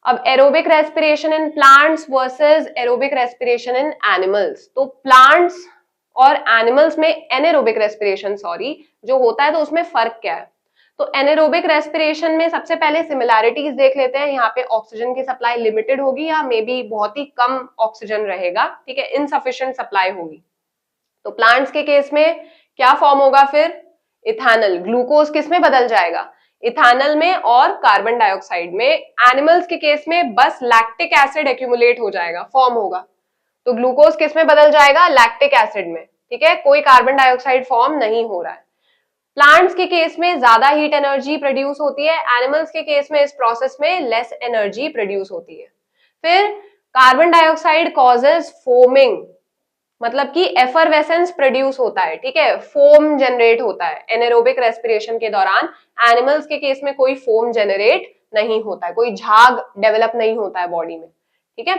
अब aerobic respiration in plants versus aerobic respiration in animals. तो प्लांट्स और एनिमल्स में एनेरोबिक रेस्पिरेशन जो होता है, तो उसमें फर्क क्या है। तो एनेरोबिक रेस्पिरेशन में सबसे पहले सिमिलैरिटीज देख लेते हैं। यहाँ पे ऑक्सीजन की सप्लाई लिमिटेड होगी या मे बी बहुत ही कम ऑक्सीजन रहेगा, ठीक है, इनसफिशिएंट सप्लाई होगी। तो प्लांट्स के केस में क्या फॉर्म होगा फिर, इथेनॉल, ग्लूकोज किस में बदल जाएगा, इथेनॉल में और कार्बन डाइऑक्साइड में। एनिमल्स के केस में बस लैक्टिक एसिड एक्यूमुलेट हो जाएगा, फॉर्म होगा। तो ग्लूकोज किस में बदल जाएगा, लैक्टिक एसिड में, ठीक है, कोई कार्बन डाइऑक्साइड फॉर्म नहीं हो रहा है। प्लांट्स के केस में ज्यादा हीट एनर्जी प्रोड्यूस होती है, एनिमल्स के केस में इस प्रोसेस में लेस एनर्जी प्रोड्यूस होती है। फिर कार्बन डाइऑक्साइड कॉजेज फोमिंग, मतलब कि एफरवेसेंस प्रोड्यूस होता है, ठीक है, फोम जनरेट होता है एनेरोबिक रेस्पिरेशन के दौरान। एनिमल्स के केस में कोई फोम जनरेट नहीं होता है, कोई झाग डेवलप नहीं होता है बॉडी में, ठीक है।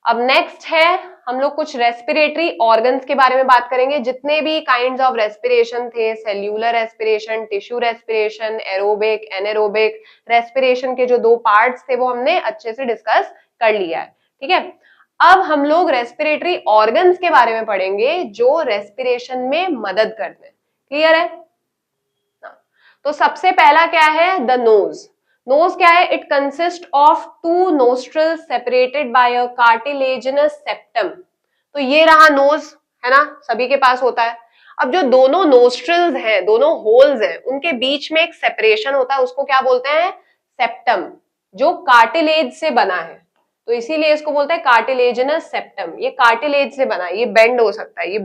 अब नेक्स्ट है, हम लोग कुछ रेस्पिरेटरी ऑर्गन्स के बारे में बात करेंगे। जितने भी काइंड्स ऑफ रेस्पिरेशन थे, cellular respiration, tissue respiration, aerobic, anaerobic respiration के जो दो पार्ट्स थे वो हमने अच्छे से डिस्कस कर लिया है, ठीक है। अब हम लोग रेस्पिरेटरी ऑर्गन्स के बारे में पढ़ेंगे जो रेस्पिरेशन में मदद करते हैं। क्लियर है। तो सबसे पहला क्या है, द नोज। नोज क्या है, it consist of two nostrils separated by a cartilaginous septum. तो ये रहा नोज, है ना, सभी के पास होता है। अब जो दोनों नोस्ट्रिल्स हैं, दोनों होल्स हैं, उनके बीच में एक सेपरेशन होता है, उसको क्या बोलते हैं, सेप्टम, जो कार्टिलेज से बना है। तो इसीलिए इसको बोलते हैं कार्टिलेजिनस सेप्टम। ये कार्टिलेज से बना है, ये बेंड हो सकता है, ये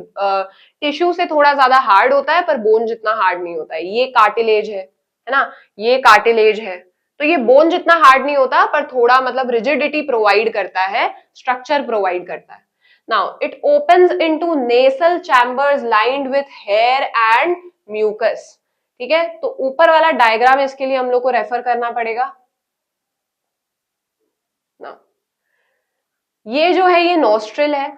टिश्यू से थोड़ा ज्यादा हार्ड होता है पर बोन जितना हार्ड नहीं होता है। ये कार्टिलेज है ना, ये कार्टिलेज है। तो ये बोन जितना हार्ड नहीं होता पर थोड़ा मतलब रिजिडिटी प्रोवाइड करता है, स्ट्रक्चर प्रोवाइड करता है। Now it opens into nasal chambers lined with hair and mucus, ठीक है। तो ऊपर वाला डायग्राम इसके लिए हम लोग को रेफर करना पड़ेगा। नाउ ये जो है ये नोस्ट्रिल है।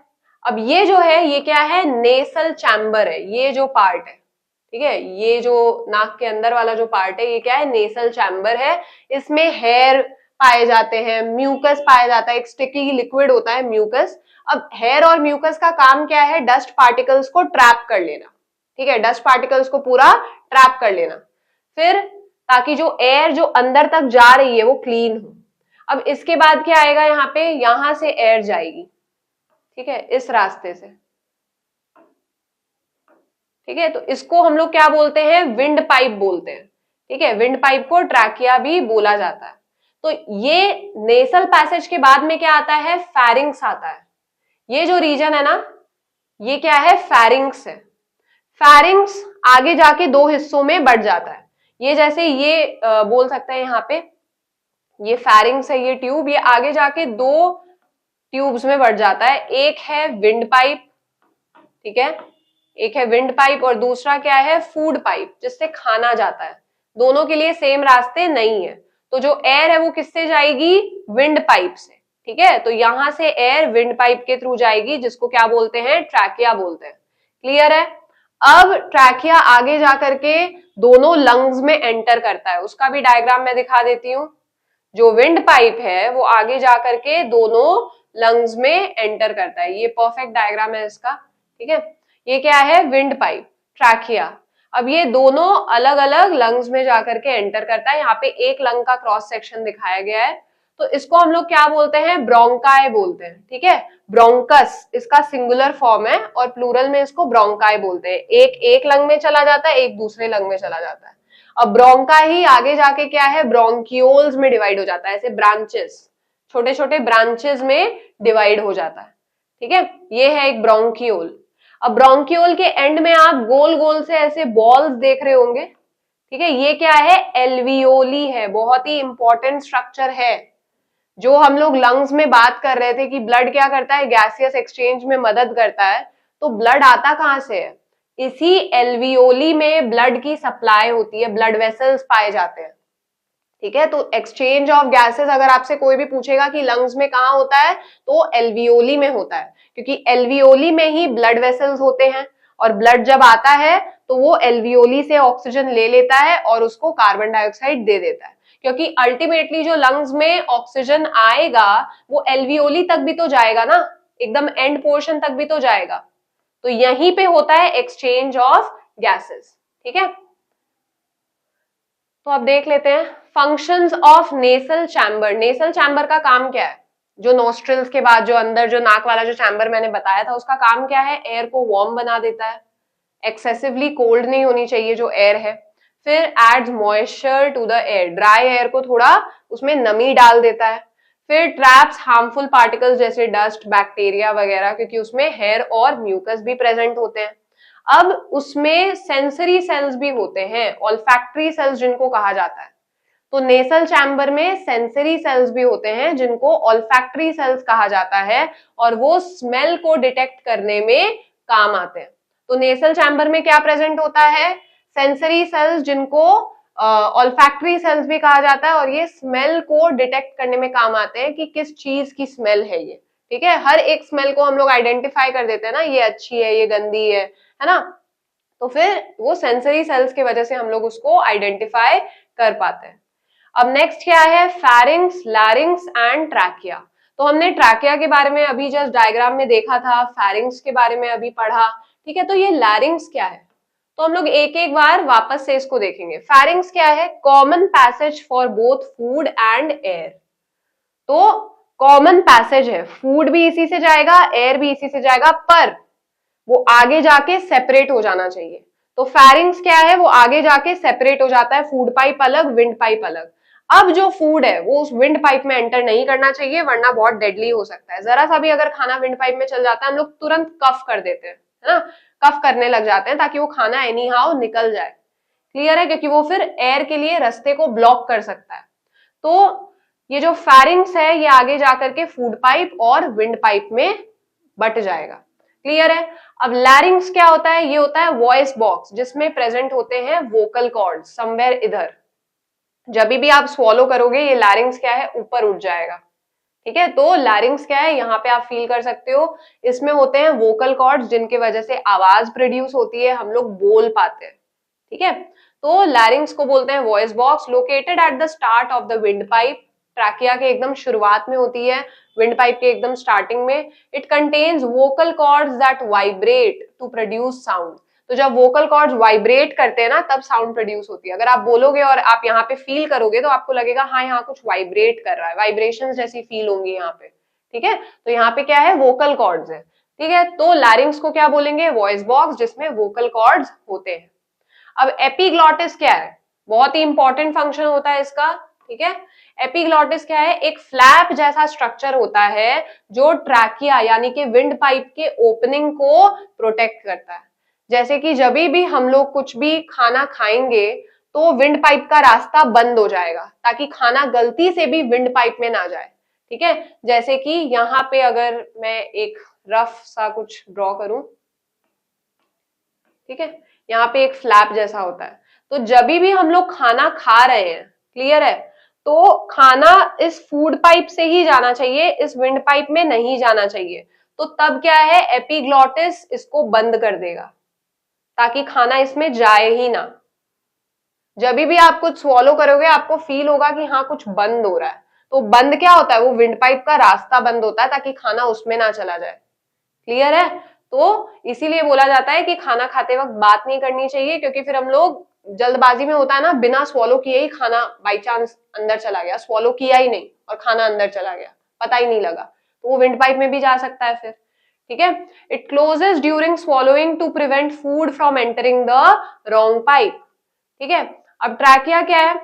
अब ये जो है ये क्या है, नेसल चैम्बर है, ये जो पार्ट है, ठीक है, ये जो नाक के अंदर वाला जो पार्ट है ये क्या है, नेसल चैम्बर है। इसमें हेयर पाए जाते हैं, म्यूकस पाया जाता है, एक स्टिकी लिक्विड होता है म्यूकस। अब हेयर और म्यूकस का काम क्या है, डस्ट पार्टिकल्स को ट्रैप कर लेना, ठीक है, डस्ट पार्टिकल्स को पूरा ट्रैप कर लेना, फिर ताकि जो एयर जो अंदर तक जा रही है वो क्लीन हो। अब इसके बाद क्या आएगा, यहाँ पे, यहां से एयर जाएगी, ठीक है, इस रास्ते से, ठीक है। तो इसको हम लोग क्या बोलते हैं, विंड पाइप बोलते हैं, ठीक है। विंड पाइप को ट्रैकिया भी बोला जाता है। तो ये नेसल पैसेज के बाद में क्या आता है, फैरिंग्स आता है। ये जो रीजन है ना, ये क्या है, फैरिंग्स है। फैरिंग्स आगे जाके दो हिस्सों में बढ़ जाता है। ये जैसे ये बोल सकते हैं यहाँ पे, ये फैरिंग्स है, ये ट्यूब, ये आगे जाके दो ट्यूब्स में बढ़ जाता है। एक है विंड पाइप, ठीक है, एक है विंड पाइप और दूसरा क्या है, फूड पाइप, जिससे खाना जाता है। दोनों के लिए सेम रास्ते नहीं है। तो जो एयर है वो किससे जाएगी, विंड पाइप से, ठीक है। तो यहां से एयर विंड पाइप के थ्रू जाएगी, जिसको क्या बोलते हैं, ट्रैकिया बोलते हैं। क्लियर है। अब ट्रैकिया आगे जाकर के दोनों लंग्स में एंटर करता है, उसका भी डायग्राम मैं दिखा देती हूँ। जो विंड पाइप है वो आगे जाकर के दोनों लंग्स में एंटर करता है। ये परफेक्ट डायग्राम है इसका, ठीक है। ये क्या है, विंड पाइप, ट्रैकिया। अब ये दोनों अलग अलग लंग्स में जाकर के एंटर करता है। यहाँ पे एक लंग का क्रॉस सेक्शन दिखाया गया है। तो इसको हम लोग क्या बोलते हैं, ब्रोंकाई बोलते हैं, ठीक है। ब्रोंकस इसका सिंगुलर फॉर्म है और प्लूरल में इसको ब्रोंकाई बोलते हैं। एक लंग में चला जाता है, एक दूसरे लंग में चला जाता है। अब ब्रोंका ही आगे जाके क्या है, ब्रोंकियोल्स में डिवाइड हो जाता है, ऐसे ब्रांचेस, छोटे छोटे ब्रांचेस में डिवाइड हो जाता है, ठीक है। ये है एक ब्रोंकियोल। अब ब्रोंकियोल के एंड में आप गोल गोल से ऐसे बॉल्स देख रहे होंगे, ठीक है। ये क्या है, एल्वियोली है, बहुत ही इंपॉर्टेंट स्ट्रक्चर है। जो हम लोग लंग्स में बात कर रहे थे कि ब्लड क्या करता है, गैसियस एक्सचेंज में मदद करता है। तो ब्लड आता कहां से है, इसी एल्वियोली में ब्लड की सप्लाई होती है, ब्लड वेसल्स पाए जाते हैं, ठीक है। तो एक्सचेंज ऑफ गैसेस अगर आपसे कोई भी पूछेगा कि लंग्स में कहाँ होता है, तो एल्वियोली में होता है, क्योंकि एल्वियोली में ही ब्लड वेसल्स होते हैं, और ब्लड जब आता है तो वो एल्वियोली से ऑक्सीजन ले लेता है और उसको कार्बन डाइऑक्साइड दे देता है, क्योंकि अल्टीमेटली जो लंग्स में ऑक्सीजन आएगा वो एल्वियोली तक भी तो जाएगा ना, एकदम एंड पोर्शन तक भी तो जाएगा। तो यहीं पे होता है एक्सचेंज ऑफ गैसेस, ठीक है। तो अब देख लेते हैं functions of nasal chamber. Nasal chamber का काम क्या है? जो नॉस्ट्रिल्स के बाद जो अंदर जो नाक वाला जो चैम्बर मैंने बताया था, उसका काम क्या है? एयर को वार्म बना देता है, एक्सेसिवली कोल्ड नहीं होनी चाहिए जो एयर है। फिर adds moisture to the air, dry air को थोड़ा उसमें नमी डाल देता है। फिर ट्रैप्स हार्मफुल पार्टिकल्स जैसे डस्ट, बैक्टीरिया वगैरह, क्योंकि उसमें हेयर और म्यूकस भी प्रेजेंट होते हैं। अब उसमें सेंसरी सेल्स भी होते हैं, ऑल्फैक्टरी सेल्स जिनको कहा जाता है। तो नेसल चैम्बर में सेंसरी सेल्स भी होते हैं जिनको ऑल्फैक्टरी सेल्स कहा जाता है, और वो स्मेल को डिटेक्ट करने में काम आते हैं। तो नेसल चैम्बर में क्या प्रेजेंट होता है? सेंसरी सेल्स जिनको ऑल्फैक्टरी सेल्स भी कहा जाता है, और ये स्मेल को डिटेक्ट करने में काम आते हैं कि किस चीज की स्मेल है ये, ठीक है। हर एक स्मेल को हम लोग आइडेंटिफाई कर देते हैं ना, ये अच्छी है, ये गंदी है ना। तो फिर वो सेंसरी सेल्स की वजह से हम लोग उसको आइडेंटिफाई कर पाते हैं। अब नेक्स्ट क्या है? Pharynx, लैरिंग्स and trachea. तो हमने ट्रैकिया के बारे में अभी जस्ट डायग्राम में देखा था, फेरिंग्स के बारे में अभी पढ़ा, ठीक है। तो ये लैरिंग्स क्या है? तो हम लोग एक एक बार वापस से इसको देखेंगे। फेरिंग्स क्या है? Common passage for both food and air. तो कॉमन पैसेज है, फूड भी इसी से जाएगा, एयर भी इसी से जाएगा, पर वो आगे जाके सेपरेट हो जाना चाहिए। तो फेरिंग्स क्या है? वो आगे जाके सेपरेट हो जाता है, फूड पाइप अलग, विंड पाइप अलग। अब जो फूड है वो उस विंड पाइप में एंटर नहीं करना चाहिए, वरना बहुत डेडली हो सकता है। जरा सा भी अगर खाना विंड पाइप में चल जाता है, हम लोग तुरंत कफ कर देते हैं, है ना, कफ करने लग जाते हैं ताकि वो खाना एनी हाउ निकल जाए। क्लियर है? क्योंकि वो फिर एयर के लिए रास्ते को ब्लॉक कर सकता है। तो ये जो फेरिंग्स है ये आगे जाकर के फूड पाइप और विंड पाइप में बट जाएगा। क्लियर है? अब लैरिंग्स क्या होता है? ये होता है वॉइस बॉक्स, जिसमें प्रेजेंट होते हैं वोकल कॉर्ड समवेयर इधर। जब भी आप स्वॉलो करोगे ये लैरिंग्स क्या है? ऊपर उठ जाएगा, ठीक है। तो लैरिंग्स क्या है? यहाँ पे आप फील कर सकते हो, इसमें होते हैं वोकल कॉर्ड्स जिनकी वजह से आवाज प्रोड्यूस होती है, हम लोग बोल पाते हैं, ठीक है। तो लैरिंग्स को बोलते हैं voice box, located at the start of the wind pipe. Trachea के एकदम शुरुआत में होती है, विंड पाइप के एकदम स्टार्टिंग में। It contains vocal cords that vibrate to produce sound. तो जब वोकल कॉर्ड्स वाइब्रेट करते हैं ना, तब साउंड प्रोड्यूस होती है। अगर आप बोलोगे और आप यहाँ पे फील करोगे तो आपको लगेगा हाँ यहाँ कुछ वाइब्रेट कर रहा है, वाइब्रेशन जैसी फील होंगी यहाँ पे, ठीक है। तो यहाँ पे क्या है? वोकल कॉर्ड्स है, ठीक है। तो लैरिंग्स को क्या बोलेंगे? वॉइस बॉक्स, जिसमें वोकल कॉर्ड्स होते हैं। अब एपिग्लॉटिस क्या है? बहुत ही इंपॉर्टेंट फंक्शन होता है इसका, ठीक है। एपिग्लॉटिस क्या है? एक फ्लैप जैसा स्ट्रक्चर होता है जो ट्रैकिया यानी कि विंड पाइप के ओपनिंग को प्रोटेक्ट करता है। जैसे कि जब भी हम लोग कुछ भी खाना खाएंगे तो विंड पाइप का रास्ता बंद हो जाएगा, ताकि खाना गलती से भी विंड पाइप में ना जाए, ठीक है। जैसे कि यहाँ पे अगर मैं एक रफ सा कुछ ड्रॉ करूं, ठीक है, यहाँ पे एक फ्लैप जैसा होता है। तो जब भी हम लोग खाना खा रहे हैं, क्लियर है, तो खाना इस फूड पाइप से ही जाना चाहिए, इस विंड पाइप में नहीं जाना चाहिए। तो तब क्या है? एपिग्लॉटिस इसको बंद कर देगा ताकि खाना इसमें जाए ही ना। जब भी आप कुछ स्वॉलो करोगे आपको फील होगा कि हाँ कुछ बंद हो रहा है। तो बंद क्या होता है? वो विंड पाइप का रास्ता बंद होता है ताकि खाना उसमें ना चला जाए। क्लियर है? तो इसीलिए बोला जाता है कि खाना खाते वक्त बात नहीं करनी चाहिए, क्योंकि फिर हम लोग जल्दबाजी में होता है ना, बिना स्वॉलो किए ही खाना बाई चांस अंदर चला गया, स्वॉलो किया ही नहीं और खाना अंदर चला गया, पता ही नहीं लगा, तो वो विंड पाइप में भी जा सकता है फिर, ठीक है। It closes during swallowing to prevent food from entering the wrong pipe, ठीक है। अब ट्रैकिया क्या है?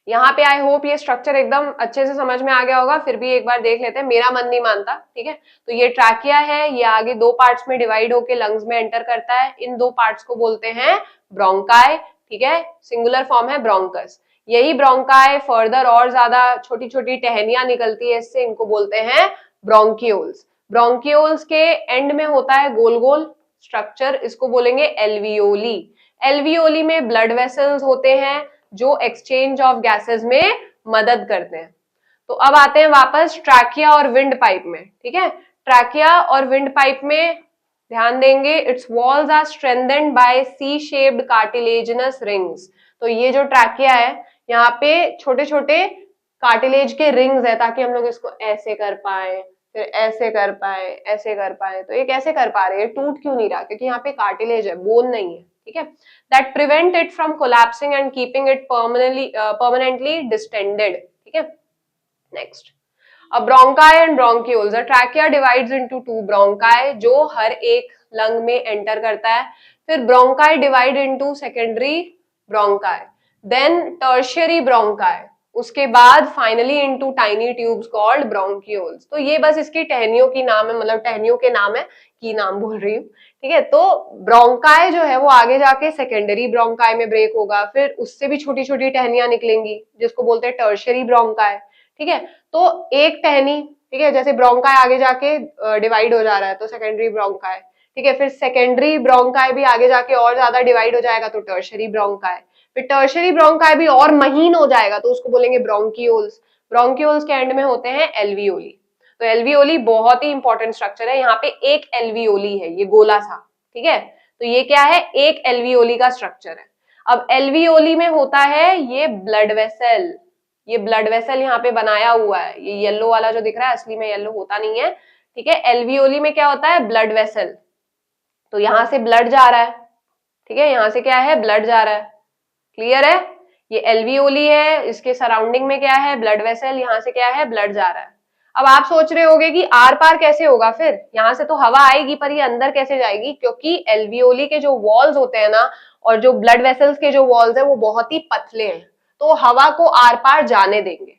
यहाँ पे आई होप ये स्ट्रक्चर एकदम अच्छे से समझ में आ गया होगा, फिर भी एक बार देख लेते हैं, मेरा मन नहीं मानता, ठीक है। तो ये ट्रैकिया है, ये आगे दो पार्ट्स में डिवाइड होके लंग्स में एंटर करता है। इन दो पार्ट्स को बोलते हैं ब्रोंकाई, ठीक है, सिंगुलर फॉर्म है ब्रोंकस। यही ब्रोंकाई फर्दर और ज्यादा छोटी छोटी टहनियां निकलती है इससे, इनको बोलते हैं ब्रोंकियोल्स। ब्रोंकियोल्स के एंड में होता है गोल गोल, स्ट्रक्चर, इसको बोलेंगे एल्वियोली। एल्वियोली में ब्लड वेसल्स होते हैं जो एक्सचेंज ऑफ गैसेस में मदद करते हैं। तो अब आते हैं वापस ट्रैकिया और विंड पाइप में, ठीक है। ट्रैकिया और विंड पाइप में ध्यान देंगे, its walls are strengthened by C shaped cartilaginous rings. तो ये जो ट्रैकिया है, यहाँ पे छोटे छोटे कार्टिलेज के रिंग्स है, ताकि हम लोग इसको ऐसे कर पाए, फिर ऐसे कर पाए, ऐसे कर पाए। तो ये कैसे कर पा रहे हैं, टूट क्यों नहीं रहा, क्योंकि यहाँ पे कार्टिलेज है, बोन नहीं है, ठीक है। That prevent it from collapsing and keeping it permanently distended, ठीक है। नेक्स्ट, अब bronchi and bronchioles. Trachea divides into two, bronchi जो हर एक लंग में एंटर करता है, फिर bronchi divide into secondary bronchi, then tertiary bronchi, उसके बाद finally into tiny tubes called bronchioles. तो ये बस इसकी टहनियों की नाम है, मतलब टहनियों के नाम है, की नाम बोल रही हूँ, ठीक है। तो ब्रोंकाई जो है वो आगे जाके सेकेंडरी ब्रोंकाई में ब्रेक होगा, फिर उससे भी छोटी छोटी टहनियां निकलेंगी जिसको बोलते हैं टर्शियरी ब्रोंकाई, ठीक है। तो एक टहनी, ठीक है, जैसे ब्रोंकाई आगे जाके डिवाइड हो जा रहा है तो सेकेंडरी ब्रोंकाई, ठीक है, फिर सेकेंडरी ब्रोंकाई भी आगे जाके और ज्यादा डिवाइड हो जाएगा तो टर्शियरी ब्रोंकाई, फिर टर्शियरी ब्रोंकाई भी और महीन हो जाएगा तो उसको बोलेंगे ब्रोंक्यूल्स। ब्रोंक्यूल्स के एंड में होते हैं एल्वियोली। तो एल्वियोली बहुत ही इंपॉर्टेंट स्ट्रक्चर है, यहाँ पे एक एल्वियोली है, ये गोला सा, ठीक है। तो ये क्या है, एक एल्वियोली का स्ट्रक्चर है। अब एल्वियोली में होता है ये ब्लड वेसल, ये ब्लड वेसल यहाँ पे बनाया हुआ है, ये येलो वाला जो दिख रहा है असली में येलो होता नहीं है, ठीक है। एल्वियोली में क्या होता है, ब्लड वेसल। तो यहां से ब्लड जा रहा है, ठीक है, यहां से क्या है, ब्लड जा रहा है, क्लियर है। ये एल्वियोली है, इसके सराउंडिंग में क्या है, ब्लड वेसल, यहां से क्या है, ब्लड जा रहा है। अब आप सोच रहे होगे कि आर पार कैसे होगा, फिर यहां से तो हवा आएगी पर ये अंदर कैसे जाएगी, क्योंकि एल्वियोली के जो वॉल्स होते हैं ना, और जो ब्लड वेसल्स के जो वॉल्स है वो बहुत ही पतले हैं, तो हवा को आर पार जाने देंगे।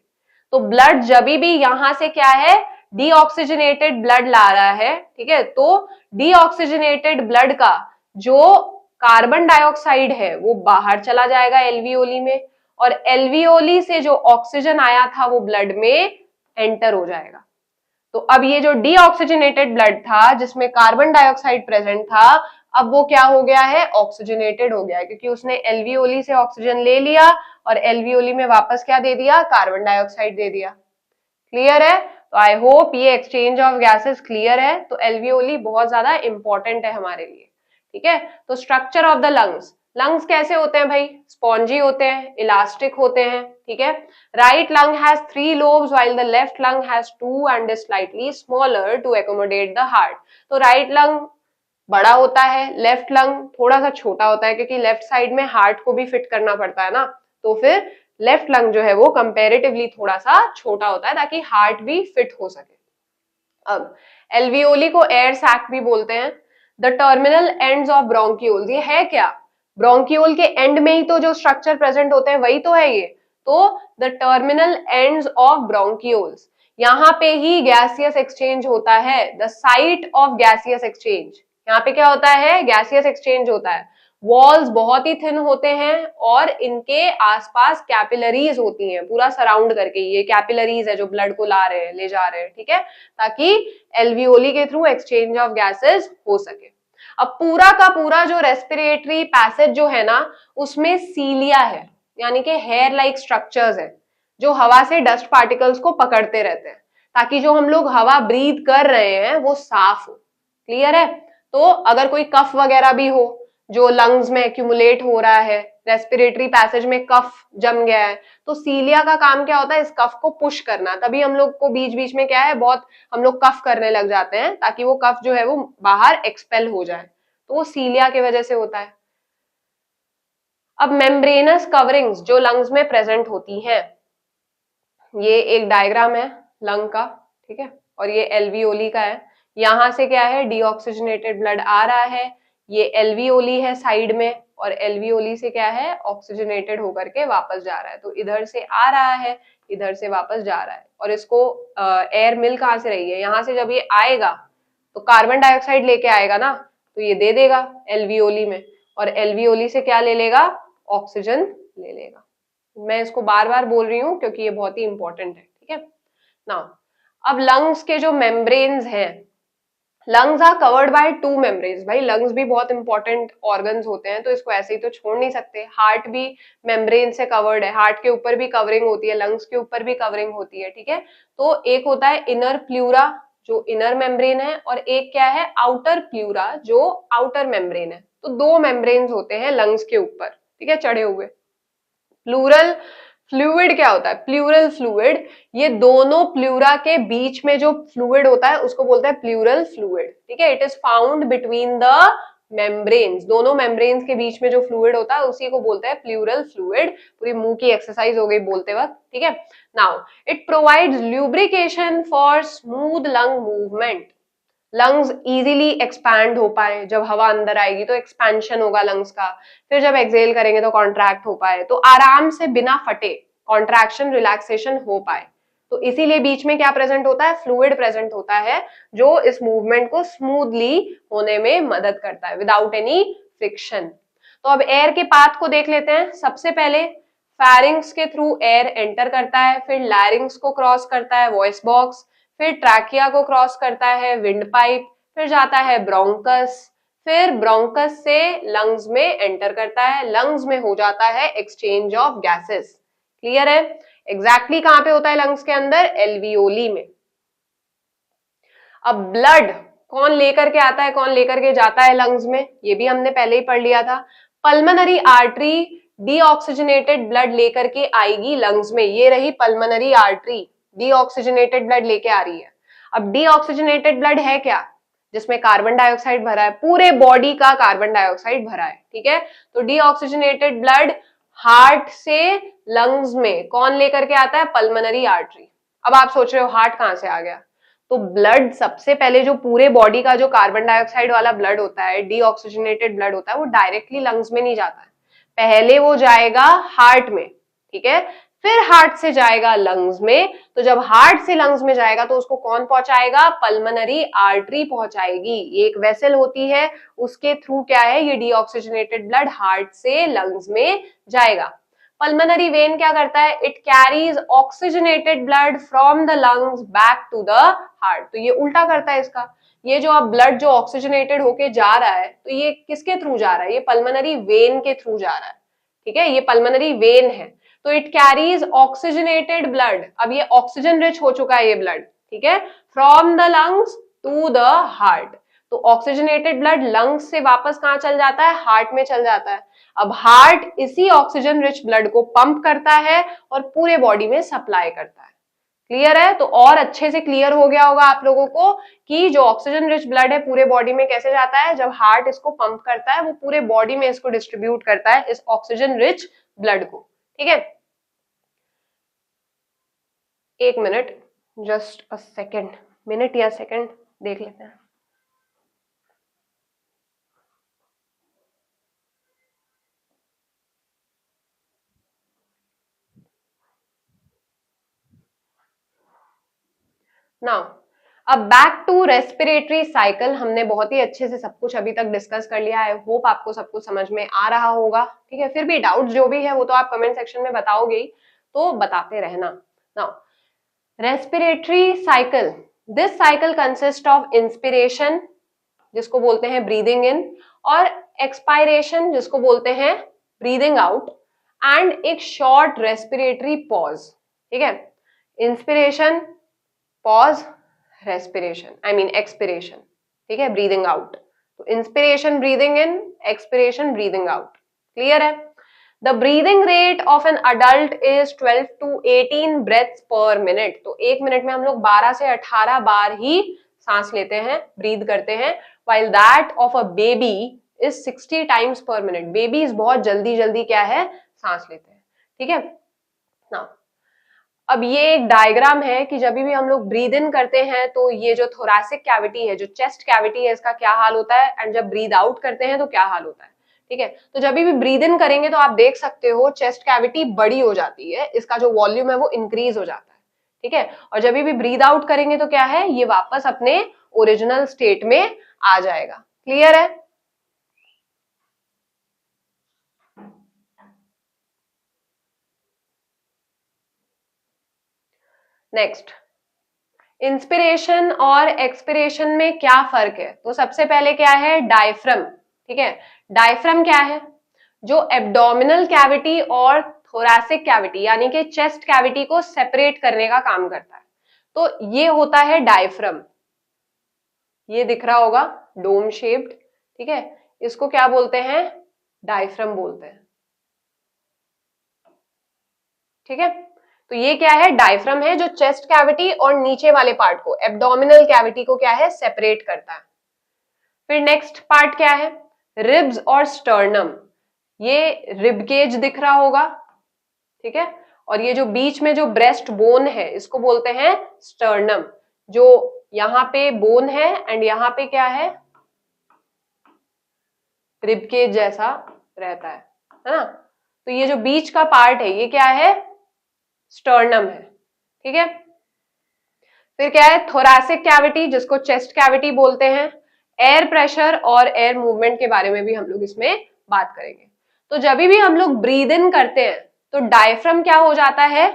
तो ब्लड जब भी यहां से क्या है, डीऑक्सीजनेटेड ब्लड ला रहा है, ठीक है, तो डीऑक्सीजनेटेड ब्लड का जो कार्बन डाइऑक्साइड है वो बाहर चला जाएगा एल्वियोली में, और एल्वियोली से जो ऑक्सीजन आया था वो ब्लड में एंटर हो जाएगा। तो अब ये जो डीऑक्सीजनेटेड ब्लड था जिसमें कार्बन डाइऑक्साइड प्रेजेंट था, अब वो क्या हो गया है, ऑक्सीजनेटेड हो गया है, क्योंकि उसने एल्वियोली से ऑक्सीजन ले लिया और एल्वियोली में वापस क्या दे दिया, कार्बन डाइऑक्साइड दे दिया। क्लियर है। तो आई होप ये एक्सचेंज ऑफ गैसेस क्लियर है। तो एल्वियोली बहुत ज्यादा इंपॉर्टेंट है हमारे लिए, ठीक है। तो structure of the lungs, lungs कैसे होते हैं भाई, स्पॉन्जी होते हैं, इलास्टिक होते हैं, ठीक है। Right lung has 3 lobes while the left lung has 2 and is slightly smaller to accommodate the heart। तो राइट लंग बड़ा होता है, लेफ्ट लंग थोड़ा सा छोटा होता है, क्योंकि लेफ्ट साइड में हार्ट को भी फिट करना पड़ता है ना, तो फिर लेफ्ट लंग जो है वो कंपैरेटिवली थोड़ा सा छोटा होता है ताकि हार्ट भी फिट हो सके। अब एल्वियोली को एयर सैक भी बोलते हैं। The terminal ends of bronchioles, ये है क्या, ब्रोंक्यूल के एंड में ही तो जो स्ट्रक्चर प्रेजेंट होते हैं वही तो है ये। तो the terminal ends of bronchioles, यहाँ पे ही गैसियस एक्सचेंज होता है, the site of gaseous exchange. यहाँ पे क्या होता है, गैसियस एक्सचेंज होता है। वॉल्स बहुत ही थिन होते हैं और इनके आसपास कैपिलरीज होती हैं, पूरा सराउंड करके, ये कैपिलरीज है जो ब्लड को ला रहे हैं, ले जा रहे हैं, ठीक है, ताकि एल्वियोली के थ्रू एक्सचेंज ऑफ गैसेस हो सके। अब पूरा का पूरा जो रेस्पिरेटरी पैसेज जो है ना, उसमें सीलिया है, यानी कि हेयर लाइक स्ट्रक्चर्स है जो हवा से डस्ट पार्टिकल्स को पकड़ते रहते हैं, ताकि जो हम लोग हवा ब्रीथ कर रहे हैं वो साफ हो। क्लियर है। तो अगर कोई कफ वगैरह भी हो जो लंग्स में एक्यूमुलेट हो रहा है, रेस्पिरेटरी पैसेज में कफ जम गया है, तो सीलिया का काम क्या होता है, इस कफ को पुश करना। तभी हम लोग को बीच बीच में क्या है, बहुत हम लोग कफ करने लग जाते हैं, ताकि वो कफ जो है वो बाहर एक्सपेल हो जाए, तो वो सीलिया की वजह से होता है। अब मेम्ब्रेनस कवरिंग्स जो लंग्स में प्रेजेंट होती हैं, ये एक डायग्राम है लंग का, ठीक है, और ये एल्वियोली का है। यहां से क्या है, डीऑक्सीजनेटेड ब्लड आ रहा है, ये एल्वियोली है साइड में, और एल्वियोली से क्या है, ऑक्सीजनेटेड होकर के वापस जा रहा है। तो इधर से आ रहा है, इधर से वापस जा रहा है, और इसको एयर मिल कहाँ से रही है, यहाँ से जब ये आएगा तो कार्बन डाइऑक्साइड लेके आएगा ना, तो ये दे देगा एल्वियोली में, और एल्वियोली से क्या ले लेगा, ऑक्सीजन ले लेगा। मैं इसको बार बार बोल रही हूँ क्योंकि ये बहुत ही इंपॉर्टेंट है, ठीक है ना। अब लंग्स के जो मेम्ब्रेन्स हैं, lungs are covered by two membranes. भाई लंग्स भी बहुत इंपॉर्टेंट ऑर्गन्स होते हैं, तो इसको ऐसे ही तो छोड़ नहीं सकते। हार्ट भी मेम्ब्रेन से कवर्ड है, हार्ट के ऊपर भी कवरिंग होती है, लंग्स के ऊपर भी कवरिंग होती है, ठीक है। तो एक होता है इनर प्लूरा जो इनर मेम्ब्रेन है, और एक क्या है आउटर प्लूरा जो आउटर मेम्ब्रेन है। तो दो मेम्ब्रेन्स होते हैं लंग्स के ऊपर, ठीक है, चढ़े हुए। प्लूरल फ्लूइड क्या होता है, प्लूरल फ्लूइड, ये दोनों प्लूरा के बीच में जो फ्लूइड होता है उसको बोलते हैं प्लूरल फ्लूइड, ठीक है। It is found between the membranes, दोनों मेम्ब्रेन्स के बीच में जो फ्लूइड होता है उसी को बोलते हैं प्लूरल फ्लूइड। पूरी मुंह की एक्सरसाइज हो गई बोलते वक्त, ठीक है। Now it provides lubrication for smooth lung movement. Lungs easily expand हो पाए, जब हवा अंदर आएगी तो एक्सपेंशन होगा लंग्स का, फिर जब एक्सेल करेंगे तो कॉन्ट्रैक्ट हो पाए, तो आराम से बिना फटे कॉन्ट्रैक्शन रिलैक्सेशन हो पाए। तो इसीलिए बीच में क्या प्रेजेंट होता है, फ्लूइड प्रेजेंट होता है जो इस मूवमेंट को स्मूथली होने में मदद करता है विदाउट एनी फ्रिक्शन। तो अब एयर के पाथ को देख लेते हैं। सबसे पहले फेरिंग्स के थ्रू एयर एंटर करता है, फिर लैरिंग्स को क्रॉस करता है वॉइस बॉक्स, फिर ट्रैकिया को क्रॉस करता है विंड पाइप, फिर जाता है ब्रोंकस, फिर ब्रोंकस से लंग्स में एंटर करता है, लंग्स में हो जाता है एक्सचेंज ऑफ गैसेस। क्लियर है। एग्जैक्टली कहां पे होता है लंग्स के अंदर, एल्वियोली में। अब ब्लड कौन लेकर के आता है, कौन लेकर के जाता है लंग्स में, ये भी हमने पहले ही पढ़ लिया था। पल्मनरी आर्टरी डीऑक्सीजनेटेड ब्लड लेकर के आएगी लंग्स में, ये रही पल्मनरी आर्टरी, डीऑक्सीजनेटेड ब्लड लेके आ रही है। अब डीऑक्सीजनेटेड ब्लड है क्या, जिसमें कार्बन डाइऑक्साइड भरा है, पूरे बॉडी का कार्बन डाइऑक्साइड भरा है, ठीक है। तो डीऑक्सीजनेटेड ब्लड हार्ट से लंग्स में कौन लेकर के आता है, पल्मनरी आर्टरी। अब आप सोच रहे हो हार्ट कहां से आ गया, तो ब्लड सबसे पहले जो पूरे बॉडी का जो कार्बन डाइऑक्साइड वाला ब्लड होता है, डीऑक्सीजनेटेड ब्लड होता है, वो डायरेक्टली लंग्स में नहीं जाता है, पहले वो जाएगा हार्ट में, ठीक है, फिर हार्ट से जाएगा लंग्स में। तो जब हार्ट से लंग्स में जाएगा तो उसको कौन पहुंचाएगा, पल्मनरी आर्टरी पहुंचाएगी। ये एक वेसल होती है, उसके थ्रू क्या है, ये डीऑक्सीजनेटेड ब्लड हार्ट से लंग्स में जाएगा। पल्मनरी वेन क्या करता है, it carries oxygenated blood from the lungs back to the heart. तो ये उल्टा करता है इसका, ये जो अब ब्लड जो ऑक्सीजनेटेड होके जा रहा है, तो ये किसके थ्रू जा रहा है, ये पल्मनरी वेन के थ्रू जा रहा है, ठीक है, ये पल्मनरी वेन है। तो इट कैरीज ऑक्सीजनेटेड ब्लड, अब ये ऑक्सीजन रिच हो चुका है ये ब्लड, ठीक है, from the lungs to the heart. तो ऑक्सीजनेटेड ब्लड लंग्स से वापस कहां चल जाता है, हार्ट में चल जाता है। अब हार्ट इसी ऑक्सीजन रिच ब्लड को पंप करता है और पूरे बॉडी में सप्लाई करता है। क्लियर है। तो और अच्छे से क्लियर हो गया होगा आप लोगों को कि जो ऑक्सीजन रिच ब्लड है पूरे बॉडी में कैसे जाता है, जब हार्ट इसको पंप करता है वो पूरे बॉडी में इसको डिस्ट्रीब्यूट करता है इस ऑक्सीजन रिच ब्लड को, ठीक है। एक minute, just a second, minute या सेकेंड देख लेते हैं। नाउ अब बैक टू रेस्पिरेटरी साइकिल, हमने बहुत ही अच्छे से सब कुछ अभी तक डिस्कस कर लिया है। होप आपको सब कुछ समझ में आ रहा होगा, ठीक है। फिर भी डाउट्स जो भी है वो तो आप कमेंट सेक्शन में बताओगे ही, तो बताते रहना। Now respiratory cycle, this cycle consist of inspiration जिसको बोलते हैं ब्रीदिंग इन, और एक्सपायरेशन जिसको बोलते हैं ब्रीदिंग आउट, एंड एक शॉर्ट रेस्पिरेटरी पॉज, ठीक है। Inspiration, pause, respiration, I mean expiration, ठीक है, ब्रीदिंग आउट। तो inspiration breathing in, expiration breathing out. Clear है। The breathing rate of an adult is 12 to 18 breaths per minute. तो एक minute में हम लोग 12 से 18 बार ही सांस लेते हैं, ब्रीद करते हैं, while that of a baby is 60 times per minute। Babies बहुत जल्दी जल्दी क्या है, सांस लेते हैं, ठीक है ना। अब ये एक डायग्राम है कि जब भी हम लोग ब्रीद इन करते हैं तो ये जो थोरैसिक कैविटी है, जो चेस्ट कैविटी है, इसका क्या हाल होता है, एंड जब ब्रीद आउट करते हैं तो क्या हाल होता है, ठीक है। तो जब भी ब्रीद इन करेंगे तो आप देख सकते हो चेस्ट कैविटी बड़ी हो जाती है, इसका जो वॉल्यूम है वो इंक्रीज हो जाता है, ठीक है। और जब भी ब्रीद आउट करेंगे तो क्या है, ये वापस अपने ओरिजिनल स्टेट में आ जाएगा। क्लियर है। नेक्स्ट, इंस्पिरेशन और एक्सपिरेशन में क्या फर्क है? तो सबसे पहले क्या है, डायफ्रम, ठीक है। डायफ्रम क्या है? जो एब्डोमिनल कैविटी और थोरैसिक कैविटी यानी कि चेस्ट कैविटी को सेपरेट करने का काम करता है, तो ये होता है डायफ्रम। ये दिख रहा होगा डोम शेप्ड, ठीक है, इसको क्या बोलते हैं, डायफ्रम बोलते हैं, ठीक है। तो ये क्या है, डायफ्रम है, जो चेस्ट कैविटी और नीचे वाले पार्ट को, एब्डोमिनल कैविटी को क्या है, सेपरेट करता है। फिर नेक्स्ट पार्ट क्या है, रिब्स और स्टर्नम। ये रिब केज दिख रहा होगा, ठीक है, और ये जो बीच में जो ब्रेस्ट बोन है इसको बोलते हैं स्टर्नम। जो यहाँ पे बोन है एंड यहाँ पे क्या है, रिब केज जैसा रहता है ना। तो ये जो बीच का पार्ट है ये क्या है, स्टर्नम है, ठीक है। फिर क्या है, थोरैसिक कैविटी जिसको चेस्ट कैविटी बोलते हैं। एयर प्रेशर और एयर मूवमेंट के बारे में भी हम लोग इसमें बात करेंगे। तो जब भी हम लोग ब्रीद इन करते हैं तो डायफ्रम क्या हो जाता है,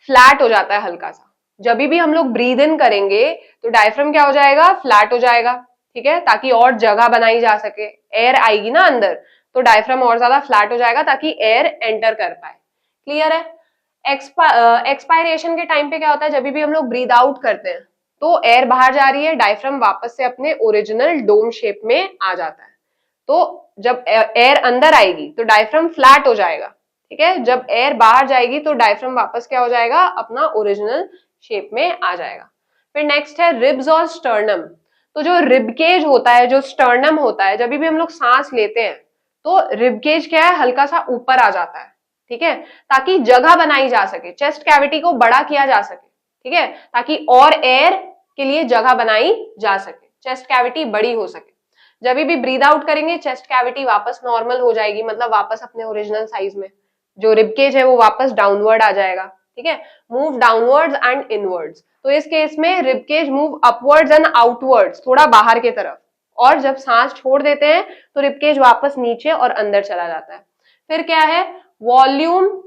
फ्लैट हो जाता है हल्का सा। जब भी हम लोग ब्रीद इन करेंगे तो डायफ्रम क्या हो जाएगा, फ्लैट हो जाएगा, ठीक है, ताकि और जगह बनाई जा सके। एयर आएगी ना अंदर तो डायफ्रम और ज्यादा फ्लैट हो जाएगा ताकि एयर एंटर कर पाए। क्लियर है। एक्सपायरेशन के टाइम पे क्या होता है, जब भी हम लोग ब्रीद आउट करते हैं तो एयर बाहर जा रही है, डायफ्रम वापस से अपने ओरिजिनल डोम शेप में आ जाता है। तो जब एयर अंदर आएगी तो डायफ्रम फ्लैट हो जाएगा, ठीक है। जब एयर बाहर जाएगी तो डायफ्रम वापस क्या हो जाएगा, अपना ओरिजिनल शेप में आ जाएगा। फिर नेक्स्ट है रिब्स और स्टर्नम। तो जो रिबकेज होता है, जो स्टर्नम होता है, जब भी हम लोग सांस लेते हैं तो रिबकेज क्या है, हल्का सा ऊपर आ जाता है, ठीक है, ताकि जगह बनाई जा सके, चेस्ट कैविटी को बड़ा किया जा सके, ठीक है, ताकि और एयर के लिए जगह बनाई जा सके, चेस्ट कैविटी बड़ी हो सके। जब भी ब्रीद आउट करेंगे चेस्ट कैविटी वापस नॉर्मल हो जाएगी, मतलब वापस अपने ओरिजिनल साइज में। जो रिबकेज है वो वापस डाउनवर्ड आ जाएगा, ठीक है। Move downwards and inwards. तो इस केस में ribcage move upwards and outwards, थोड़ा बाहर के तरफ, और जब सांस छोड़ देते हैं तो रिबकेज वापस नीचे और अंदर चला जाता है। फिर क्या है, वॉल्यूम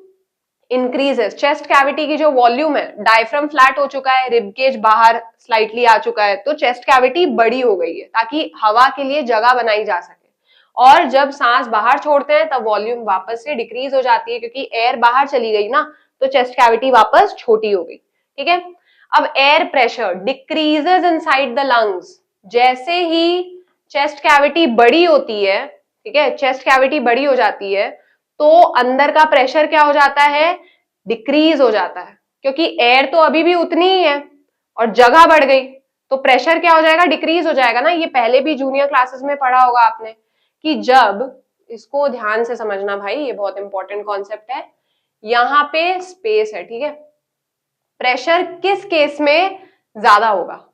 इंक्रीजेस। चेस्ट कैविटी की जो वॉल्यूम है, डायफ्रम फ्लैट हो चुका है, रिबकेज बाहर स्लाइटली आ चुका है, तो चेस्ट कैविटी बड़ी हो गई है ताकि हवा के लिए जगह बनाई जा सके। और जब सांस बाहर छोड़ते हैं तब वॉल्यूम वापस से डिक्रीज हो जाती है, क्योंकि एयर बाहर चली गई ना, तो चेस्ट कैविटी वापस छोटी हो गई, ठीक है। अब air pressure decreases inside the lungs. जैसे ही चेस्ट कैविटी बड़ी होती है, ठीक है, चेस्ट कैविटी बड़ी हो जाती है तो अंदर का प्रेशर क्या हो जाता है, डिक्रीज हो जाता है, क्योंकि एयर तो अभी भी उतनी ही है और जगह बढ़ गई, तो प्रेशर क्या हो जाएगा, डिक्रीज हो जाएगा ना। ये पहले भी जूनियर क्लासेस में पढ़ा होगा आपने कि जब, इसको ध्यान से समझना भाई, ये बहुत इंपॉर्टेंट कॉन्सेप्ट है। यहां पे स्पेस है, ठीक है, प्रेशर किस केस में ज्यादा होगा,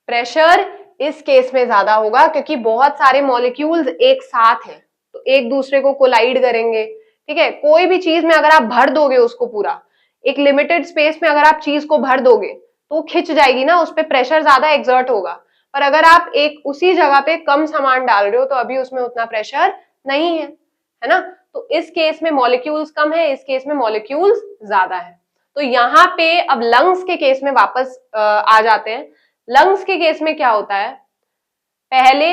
प्रेशर इस केस में ज्यादा होगा क्योंकि बहुत सारे मॉलिक्यूल्स एक साथ हैं तो एक दूसरे को कोलाइड करेंगे, ठीक है। कोई भी चीज में अगर आप भर दोगे उसको, पूरा एक लिमिटेड स्पेस में अगर आप चीज को भर दोगे तो खिंच जाएगी ना, उस पर प्रेशर ज्यादा एक्सर्ट होगा। पर अगर आप एक उसी जगह पे कम सामान डाल रहे हो तो अभी उसमें उतना प्रेशर नहीं है ना। तो इस केस में मॉलिक्यूल्स कम है, इस केस में मॉलिक्यूल्स ज्यादा है। तो यहाँ पे अब लंग्स के केस में वापस आ जाते हैं। लंग्स के केस में क्या होता है, पहले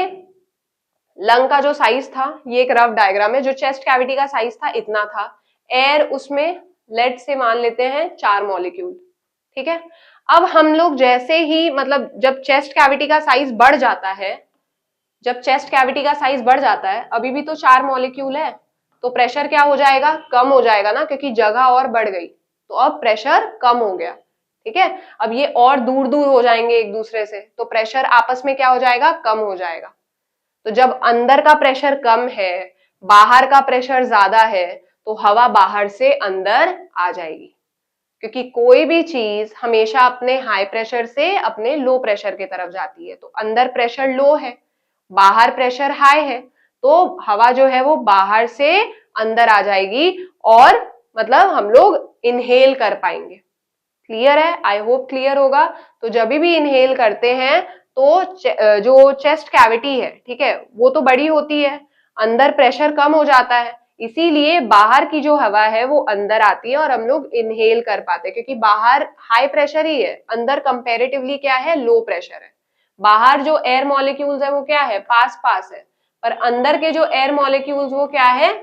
लंग का जो साइज था, ये एक रफ डायग्राम है, जो चेस्ट कैविटी का साइज था इतना था, एयर उसमें लेट से मान लेते हैं 4 मॉलिक्यूल, ठीक है। अब हम लोग जैसे ही, मतलब जब चेस्ट कैविटी का साइज बढ़ जाता है, जब चेस्ट कैविटी का साइज बढ़ जाता है, अभी भी तो 4 मॉलिक्यूल है, तो प्रेशर क्या हो जाएगा, कम हो जाएगा ना, क्योंकि जगह और बढ़ गई, तो अब प्रेशर कम हो गया, ठीक है। अब ये और दूर दूर हो जाएंगे एक दूसरे से, तो प्रेशर आपस में क्या हो जाएगा, कम हो जाएगा। तो जब अंदर का प्रेशर कम है, बाहर का प्रेशर ज्यादा है, तो हवा बाहर से अंदर आ जाएगी, क्योंकि कोई भी चीज हमेशा अपने हाई प्रेशर से अपने लो प्रेशर की तरफ जाती है। तो अंदर प्रेशर लो है, बाहर प्रेशर हाई है, तो हवा जो है वो बाहर से अंदर आ जाएगी और मतलब हम लोग इनहेल कर पाएंगे। क्लियर है, आई होप क्लियर होगा। तो जब भी इनहेल करते हैं तो जो चेस्ट कैविटी है, ठीक है, वो तो बड़ी होती है, अंदर प्रेशर कम हो जाता है, इसीलिए बाहर की जो हवा है वो अंदर आती है और हम लोग इनहेल कर पाते हैं, क्योंकि बाहर हाई प्रेशर ही है, अंदर कंपैरेटिवली क्या है, लो प्रेशर है। बाहर जो एयर मॉलिक्यूल्स है वो क्या है, पास पास है, पर अंदर के जो एयर मॉलिक्यूल्स वो क्या है,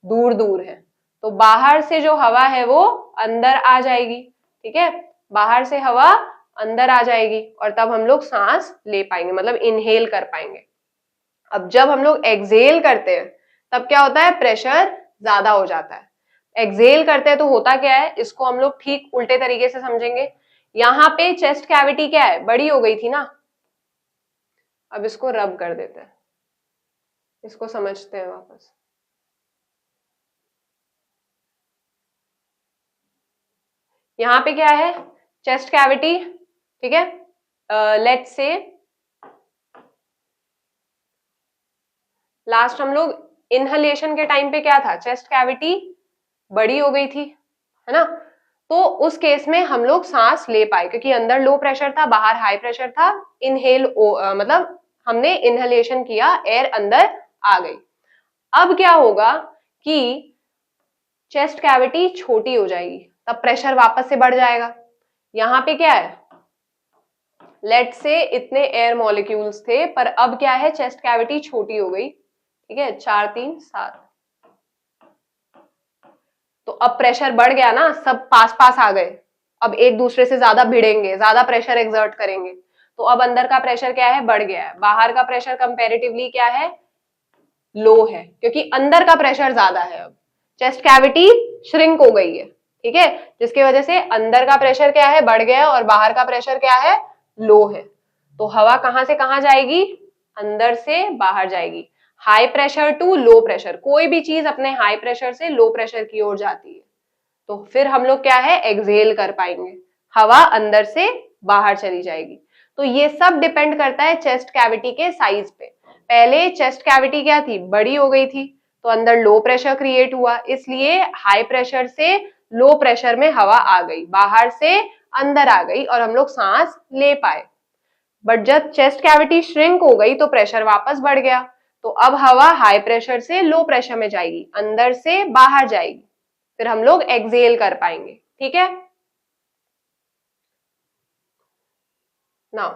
दूर दूर है। तो बाहर से जो हवा है वो अंदर आ जाएगी, ठीक है, बाहर से हवा अंदर आ जाएगी और तब हम लोग सांस ले पाएंगे, मतलब इनहेल कर पाएंगे। अब जब हम लोग एक्सहेल करते हैं तब क्या होता है, प्रेशर ज्यादा हो जाता है। एक्सहेल करते हैं तो होता क्या है, इसको हम लोग ठीक उल्टे तरीके से समझेंगे। यहाँ पे चेस्ट कैविटी क्या है, बड़ी हो गई थी ना, अब इसको रब कर देते हैं, इसको समझते हैं वापस। यहाँ पे क्या है, चेस्ट कैविटी, ठीक है, लेट्स से लास्ट हम लोग इनहलेशन के टाइम पे क्या था, चेस्ट कैविटी बड़ी हो गई थी, है ना, तो उस केस में हम लोग सांस ले पाए क्योंकि अंदर लो प्रेशर था, बाहर हाई प्रेशर था। मतलब हमने इनहलेशन किया, एयर अंदर आ गई। अब क्या होगा कि चेस्ट कैविटी छोटी हो जाएगी, तब प्रेशर वापस से बढ़ जाएगा। यहाँ पे क्या है, लेट से इतने एयर मॉलिक्यूल्स थे, पर अब क्या है, चेस्ट कैविटी छोटी हो गई, ठीक है, 4 3 7, तो अब प्रेशर बढ़ गया ना, सब पास पास आ गए, अब एक दूसरे से ज्यादा भिड़ेंगे, ज्यादा प्रेशर एक्सर्ट करेंगे, तो अब अंदर का प्रेशर क्या है, बढ़ गया है। बाहर का प्रेशर कंपैरेटिवली क्या है, लो है, क्योंकि अंदर का प्रेशर ज्यादा है। अब चेस्ट कैविटी श्रिंक हो गई है, ठीक है, जिसकी वजह से अंदर का प्रेशर क्या है, बढ़ गया है, और बाहर का प्रेशर क्या है, लो है। तो हवा कहां से कहां जाएगी, अंदर से बाहर जाएगी। High pressure to low pressure, कोई भी चीज अपने हाई प्रेशर से लो प्रेशर की ओर जाती है, तो फिर हम लोग क्या है, एक्सहेल कर पाएंगे, हवा अंदर से बाहर चली जाएगी। तो ये सब डिपेंड करता है चेस्ट कैविटी के साइज पे। पहले चेस्ट कैविटी क्या थी, बड़ी हो गई थी, तो अंदर लो प्रेशर क्रिएट हुआ, इसलिए हाई प्रेशर से लो प्रेशर में हवा आ गई, बाहर से अंदर आ गई और हम लोग सांस ले पाए। बट जब चेस्ट कैविटी श्रिंक हो गई तो प्रेशर वापस बढ़ गया, तो अब हवा हाई प्रेशर से लो प्रेशर में जाएगी, अंदर से बाहर जाएगी, फिर हम लोग एक्सहेल कर पाएंगे, ठीक है। Now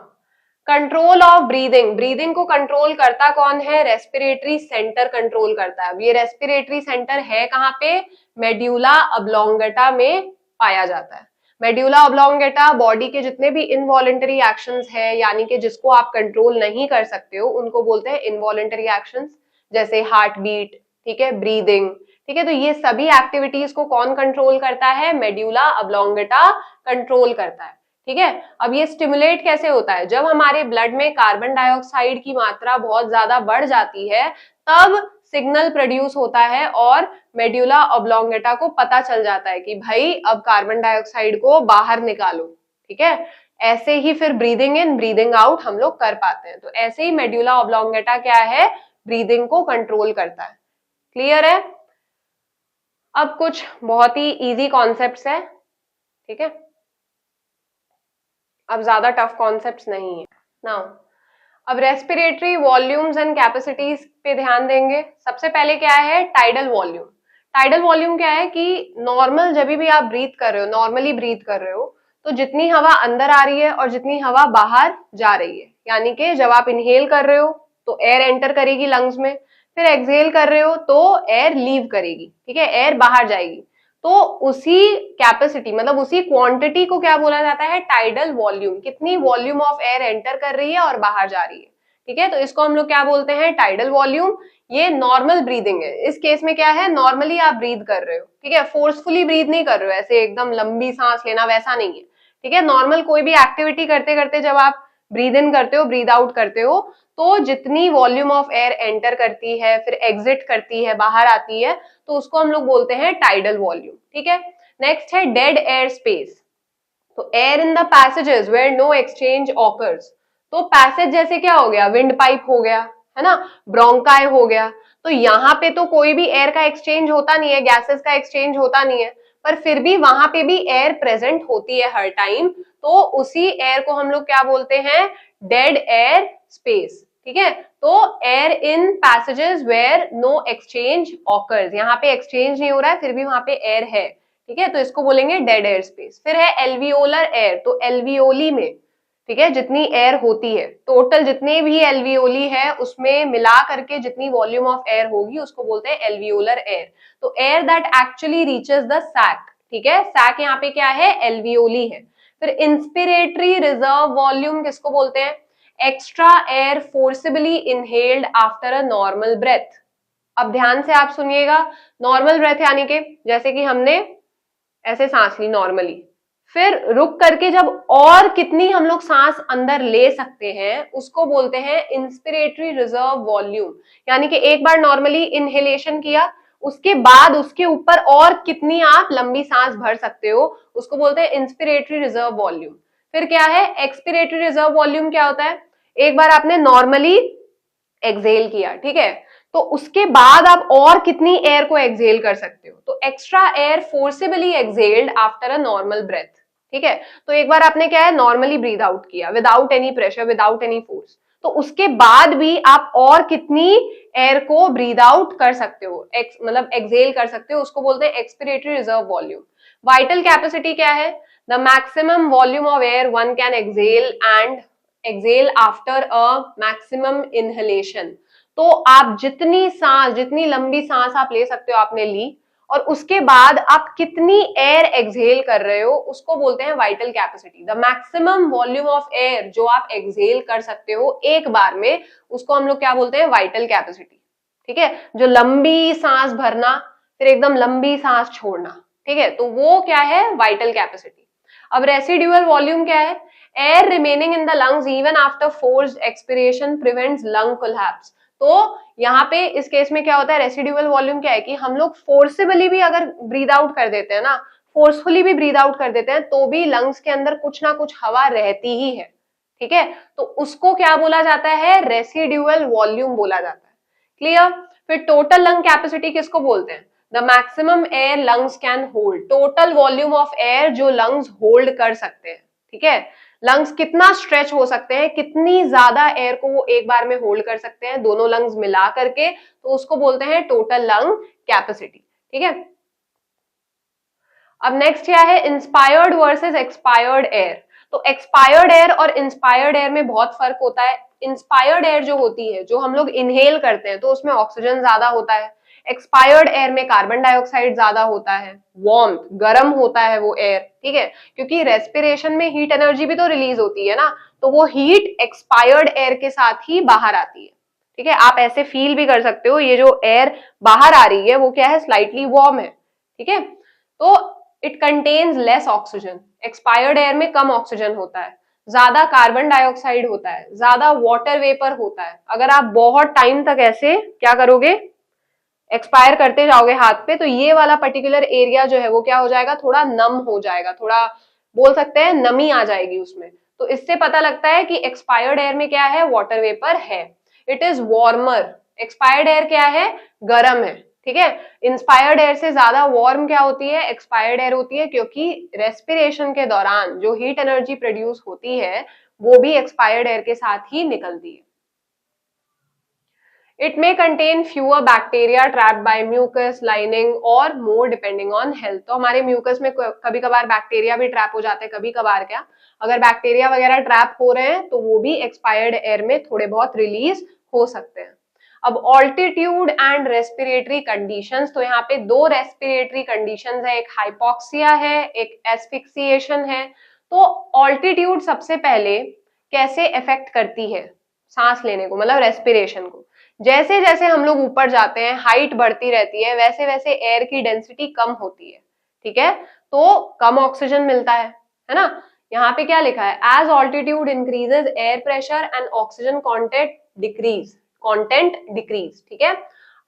control of breathing, breathing को कंट्रोल करता कौन है, रेस्पिरेटरी सेंटर कंट्रोल करता है। ये रेस्पिरेटरी सेंटर है कहाँ पे, मेड्यूला ऑब्लोंगेटा में पाया जाता है। मेड्यूला ऑब्लोंगेटा बॉडी के जितने भी इनवॉलेंटरी एक्शंस है, यानी कि जिसको आप कंट्रोल नहीं कर सकते हो, उनको बोलते हैं इनवॉलेंटरी एक्शंस, जैसे हार्ट बीट, ठीक है, ब्रीदिंग, ठीक है। तो ये सभी एक्टिविटीज को कौन कंट्रोल करता है, मेड्यूला ऑब्लोंगेटा कंट्रोल करता है, ठीक है। अब ये स्टिमुलेट कैसे होता है, जब हमारे ब्लड में कार्बन डाइऑक्साइड की मात्रा बहुत ज्यादा बढ़ जाती है, तब सिग्नल प्रोड्यूस होता है और मेड्यूला ऑब्लोंगेटा को पता चल जाता है कि भाई अब कार्बन डाइऑक्साइड को बाहर निकालो, ठीक है। ऐसे ही फिर ब्रीदिंग इन ब्रीदिंग आउट हम लोग कर पाते हैं। तो ऐसे ही मेड्यूला ऑब्लोंगेटा क्या है, ब्रीदिंग को कंट्रोल करता है। क्लियर है। अब कुछ बहुत ही इजी कॉन्सेप्ट्स है, ठीक है, अब ज्यादा टफ कॉन्सेप्ट्स नहीं है। नाउ अब रेस्पिरेटरी वॉल्यूम्स एंड कैपेसिटीज पे ध्यान देंगे। सबसे पहले क्या है, टाइडल वॉल्यूम। टाइडल वॉल्यूम क्या है कि नॉर्मल जब भी आप ब्रीथ कर रहे हो, नॉर्मली ब्रीथ कर रहे हो, तो जितनी हवा अंदर आ रही है और जितनी हवा बाहर जा रही है, यानी कि जब आप इनहेल कर रहे हो तो एयर एंटर करेगी लंग्स में, फिर एक्सहेल कर रहे हो तो एयर लीव करेगी, ठीक है, एयर बाहर जाएगी। तो उसी कैपेसिटी मतलब उसी क्वांटिटी को क्या बोला जाता है, टाइडल वॉल्यूम। कितनी वॉल्यूम ऑफ एयर एंटर कर रही है और बाहर जा रही है, ठीक है, तो इसको हम लोग क्या बोलते हैं, टाइडल वॉल्यूम। ये नॉर्मल ब्रीदिंग है। इस केस में क्या है, नॉर्मली आप ब्रीद कर रहे हो, ठीक है, फोर्सफुली ब्रीद नहीं कर रहे हो, ऐसे एकदम लंबी सांस लेना वैसा नहीं है, ठीक है। नॉर्मल कोई भी एक्टिविटी करते करते जब आप ब्रीद इन करते हो, ब्रीद आउट करते हो, तो जितनी वॉल्यूम ऑफ एयर एंटर करती है, फिर एग्जिट करती है, बाहर आती है, तो उसको हम लोग बोलते हैं टाइडल वॉल्यूम, ठीक है। नेक्स्ट है डेड एयर स्पेस। तो air in the passages where no exchange occurs. तो पैसेज जैसे क्या हो गया, विंड पाइप हो गया, है ना, ब्रोंकाई हो गया, तो यहाँ पे तो कोई भी एयर का एक्सचेंज होता नहीं है, गैसेस का एक्सचेंज होता नहीं है, पर फिर भी वहां पे भी एयर प्रेजेंट होती है हर टाइम, तो उसी एयर को हम लोग क्या बोलते हैं, डेड एयर स्पेस, ठीक है, तो air in passages where no exchange occurs, यहाँ पे एक्सचेंज नहीं हो रहा है फिर भी वहां पे एयर है, ठीक है, तो इसको बोलेंगे डेड एयर स्पेस। फिर है एल्वियोलर एयर, तो एल्वियोली में, ठीक है, जितनी एयर होती है, टोटल जितने भी एल्वियोली है उसमें मिला करके जितनी वॉल्यूम ऑफ एयर होगी उसको बोलते हैं एल्वियोलर एयर। तो air that actually reaches the sac, ठीक है, सैक यहाँ पे क्या है, एल्वियोली है। फिर इंस्पिरेटरी रिजर्व वॉल्यूम किसको बोलते हैं, extra air forcibly inhaled after a normal breath. अब ध्यान से आप सुनिएगा, नॉर्मल ब्रेथ यानी कि जैसे कि हमने ऐसे सांस ली नॉर्मली, फिर रुक करके जब और कितनी हम लोग सांस अंदर ले सकते हैं उसको बोलते हैं इंस्पिरेटरी रिजर्व वॉल्यूम। यानी कि एक बार नॉर्मली इनहेलेशन किया, उसके बाद उसके ऊपर और कितनी आप लंबी सांस भर सकते हो उसको बोलते हैं इंस्पिरेटरी रिजर्व वॉल्यूम। फिर क्या है, एक्सपिरेटरी रिजर्व वॉल्यूम क्या होता है, एक बार आपने नॉर्मली एक्सहेल किया, ठीक है, तो उसके बाद आप और कितनी एयर को एक्सहेल कर सकते हो, तो extra air forcibly exhaled after a normal breath, ठीक है। तो एक बार आपने क्या है नॉर्मली ब्रीथ आउट किया without any pressure without any force, तो उसके बाद भी आप और कितनी एयर को ब्रीथ आउट कर सकते हो, मतलब एक्सहेल कर सकते हो, उसको बोलते हैं expiratory reserve volume. Vital capacity क्या है, the maximum volume of air one can exhale and exhale after a maximum inhalation. तो आप जितनी लंबी सांस आप ले सकते हो आपने ली, और उसके बाद आप कितनी एयर एक्सहेल कर रहे हो उसको बोलते हैं vital capacity. The maximum volume of air जो आप एक्सहेल कर सकते हो एक बार में उसको हम लोग क्या बोलते हैं, वाइटल कैपेसिटी, ठीक है। जो लंबी सांस भरना फिर एकदम लंबी सांस छोड़ना, ठीक है, तो वो क्या है, वाइटल कैपेसिटी। अब रेसिड्यूअल वॉल्यूम क्या है, air remaining in the lungs even after forced expiration prevents lung collapse. तो यहाँ पे इस केस में क्या होता है, रेसिड्यूअल वॉल्यूम क्या है कि हम लोग फोर्सिबली भी अगर ब्रीद आउट कर देते हैं ना, फोर्सफुली भी ब्रीद आउट कर देते हैं तो भी लंग्स के अंदर कुछ ना कुछ हवा रहती ही है, ठीक है, तो उसको क्या बोला जाता है, रेसिड्यूअल वॉल्यूम बोला जाता है। क्लियर। फिर टोटल लंग कैपेसिटी किसको बोलते हैं, the maximum air lungs can hold, total volume of air जो लंग्स होल्ड कर सकते हैं, ठीक है, लंग्स कितना स्ट्रेच हो सकते हैं, कितनी ज्यादा एयर को वो एक बार में होल्ड कर सकते हैं दोनों लंग्स मिला करके, तो उसको बोलते हैं टोटल लंग कैपेसिटी, ठीक है। अब नेक्स्ट क्या है, इंस्पायर्ड वर्सेस एक्सपायर्ड एयर। तो एक्सपायर्ड एयर और इंस्पायर्ड एयर में बहुत फर्क होता है। इंस्पायर्ड एयर जो होती है, जो हम लोग इनहेल करते हैं, तो उसमें ऑक्सीजन ज्यादा होता है। एक्सपायर्ड एयर में कार्बन डाइऑक्साइड ज्यादा होता है, वार्म गर्म होता है वो एयर, ठीक है, क्योंकि रेस्पिरेशन में हीट एनर्जी भी तो रिलीज होती है ना, तो वो हीट एक्सपायर्ड एयर के साथ ही बाहर आती है, ठीक है। आप ऐसे फील भी कर सकते हो, ये जो एयर बाहर आ रही है वो क्या है, स्लाइटली वार्म है, ठीक है। तो it contains less oxygen, expired air में कम ऑक्सीजन होता है, ज्यादा कार्बन डाइऑक्साइड होता है, ज्यादा वाटर वेपर होता है। अगर आप बहुत टाइम तक ऐसे क्या करोगे, एक्सपायर करते जाओगे हाथ पे, तो ये वाला पर्टिकुलर एरिया जो है वो क्या हो जाएगा, थोड़ा नम हो जाएगा, थोड़ा बोल सकते हैं नमी आ जाएगी उसमें। तो इससे पता लगता है कि एक्सपायर्ड एयर में क्या है, वाटर वेपर है। It is warmer, expired air क्या है, गर्म है, ठीक है। इंस्पायर्ड एयर से ज्यादा वार्म क्या होती है, एक्सपायर्ड एयर होती है, क्योंकि रेस्पिरेशन के दौरान जो हीट एनर्जी प्रोड्यूस होती है वो भी एक्सपायर्ड एयर के साथ ही निकलती है। It may contain fewer bacteria trapped by mucus lining or more depending on health। तो हमारे म्यूकस में कभी कभार बैक्टीरिया भी ट्रैप हो जाते हैं, कभी कभार क्या, अगर बैक्टीरिया वगैरह ट्रैप हो रहे हैं तो वो भी एक्सपायर्ड एयर में थोड़े बहुत रिलीज हो सकते हैं। अब ऑल्टीट्यूड एंड रेस्पिरेटरी कंडीशंस, तो यहाँ पे दो रेस्पिरेटरी कंडीशंस है, एक हाइपोक्सिया है, एक एस्फिक्सिएशन है। तो ऑल्टीट्यूड सबसे पहले कैसे इफेक्ट करती है सांस लेने को, मतलब रेस्पिरेशन को, जैसे जैसे हम लोग ऊपर जाते हैं हाइट बढ़ती रहती है, वैसे वैसे एयर की डेंसिटी कम होती है, ठीक है, तो कम ऑक्सीजन मिलता है ना। यहाँ पे क्या लिखा है, as altitude increases air pressure and oxygen content decrease, ठीक है।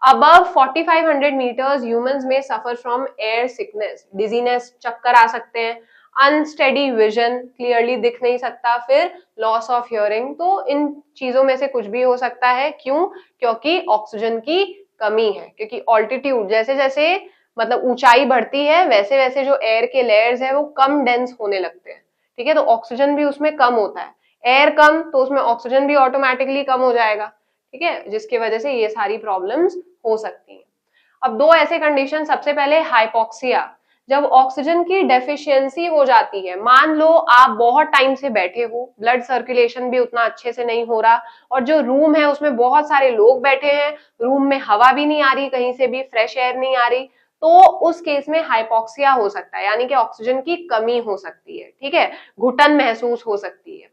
अबव 4500 मीटर्स ह्यूमंस में suffer from air sickness, dizziness, चक्कर आ सकते हैं, अनस्टेडी विजन, क्लियरली दिख नहीं सकता, फिर लॉस ऑफ हियरिंग। तो इन चीजों में से कुछ भी हो सकता है, क्यों, क्योंकि ऑक्सीजन की कमी है, क्योंकि ऑल्टीट्यूड जैसे जैसे मतलब ऊंचाई बढ़ती है वैसे वैसे जो एयर के लेयर्स है वो कम डेंस होने लगते हैं, ठीक है, तो ऑक्सीजन भी उसमें कम होता है। एयर कम तो उसमें ऑक्सीजन भी ऑटोमेटिकली कम हो जाएगा, ठीक है, जिसकी वजह से ये सारी प्रॉब्लम्स हो सकती हैं। अब दो ऐसे कंडीशन, सबसे पहले हाइपोक्सिया, जब ऑक्सीजन की डेफिशिएंसी हो जाती है। मान लो आप बहुत टाइम से बैठे हो, ब्लड सर्कुलेशन भी उतना अच्छे से नहीं हो रहा, और जो रूम है उसमें बहुत सारे लोग बैठे हैं, रूम में हवा भी नहीं आ रही, कहीं से भी फ्रेश एयर नहीं आ रही, तो उस केस में हाइपोक्सिया हो सकता है, यानी कि ऑक्सीजन की कमी हो सकती है, ठीक है, घुटन महसूस हो सकती है।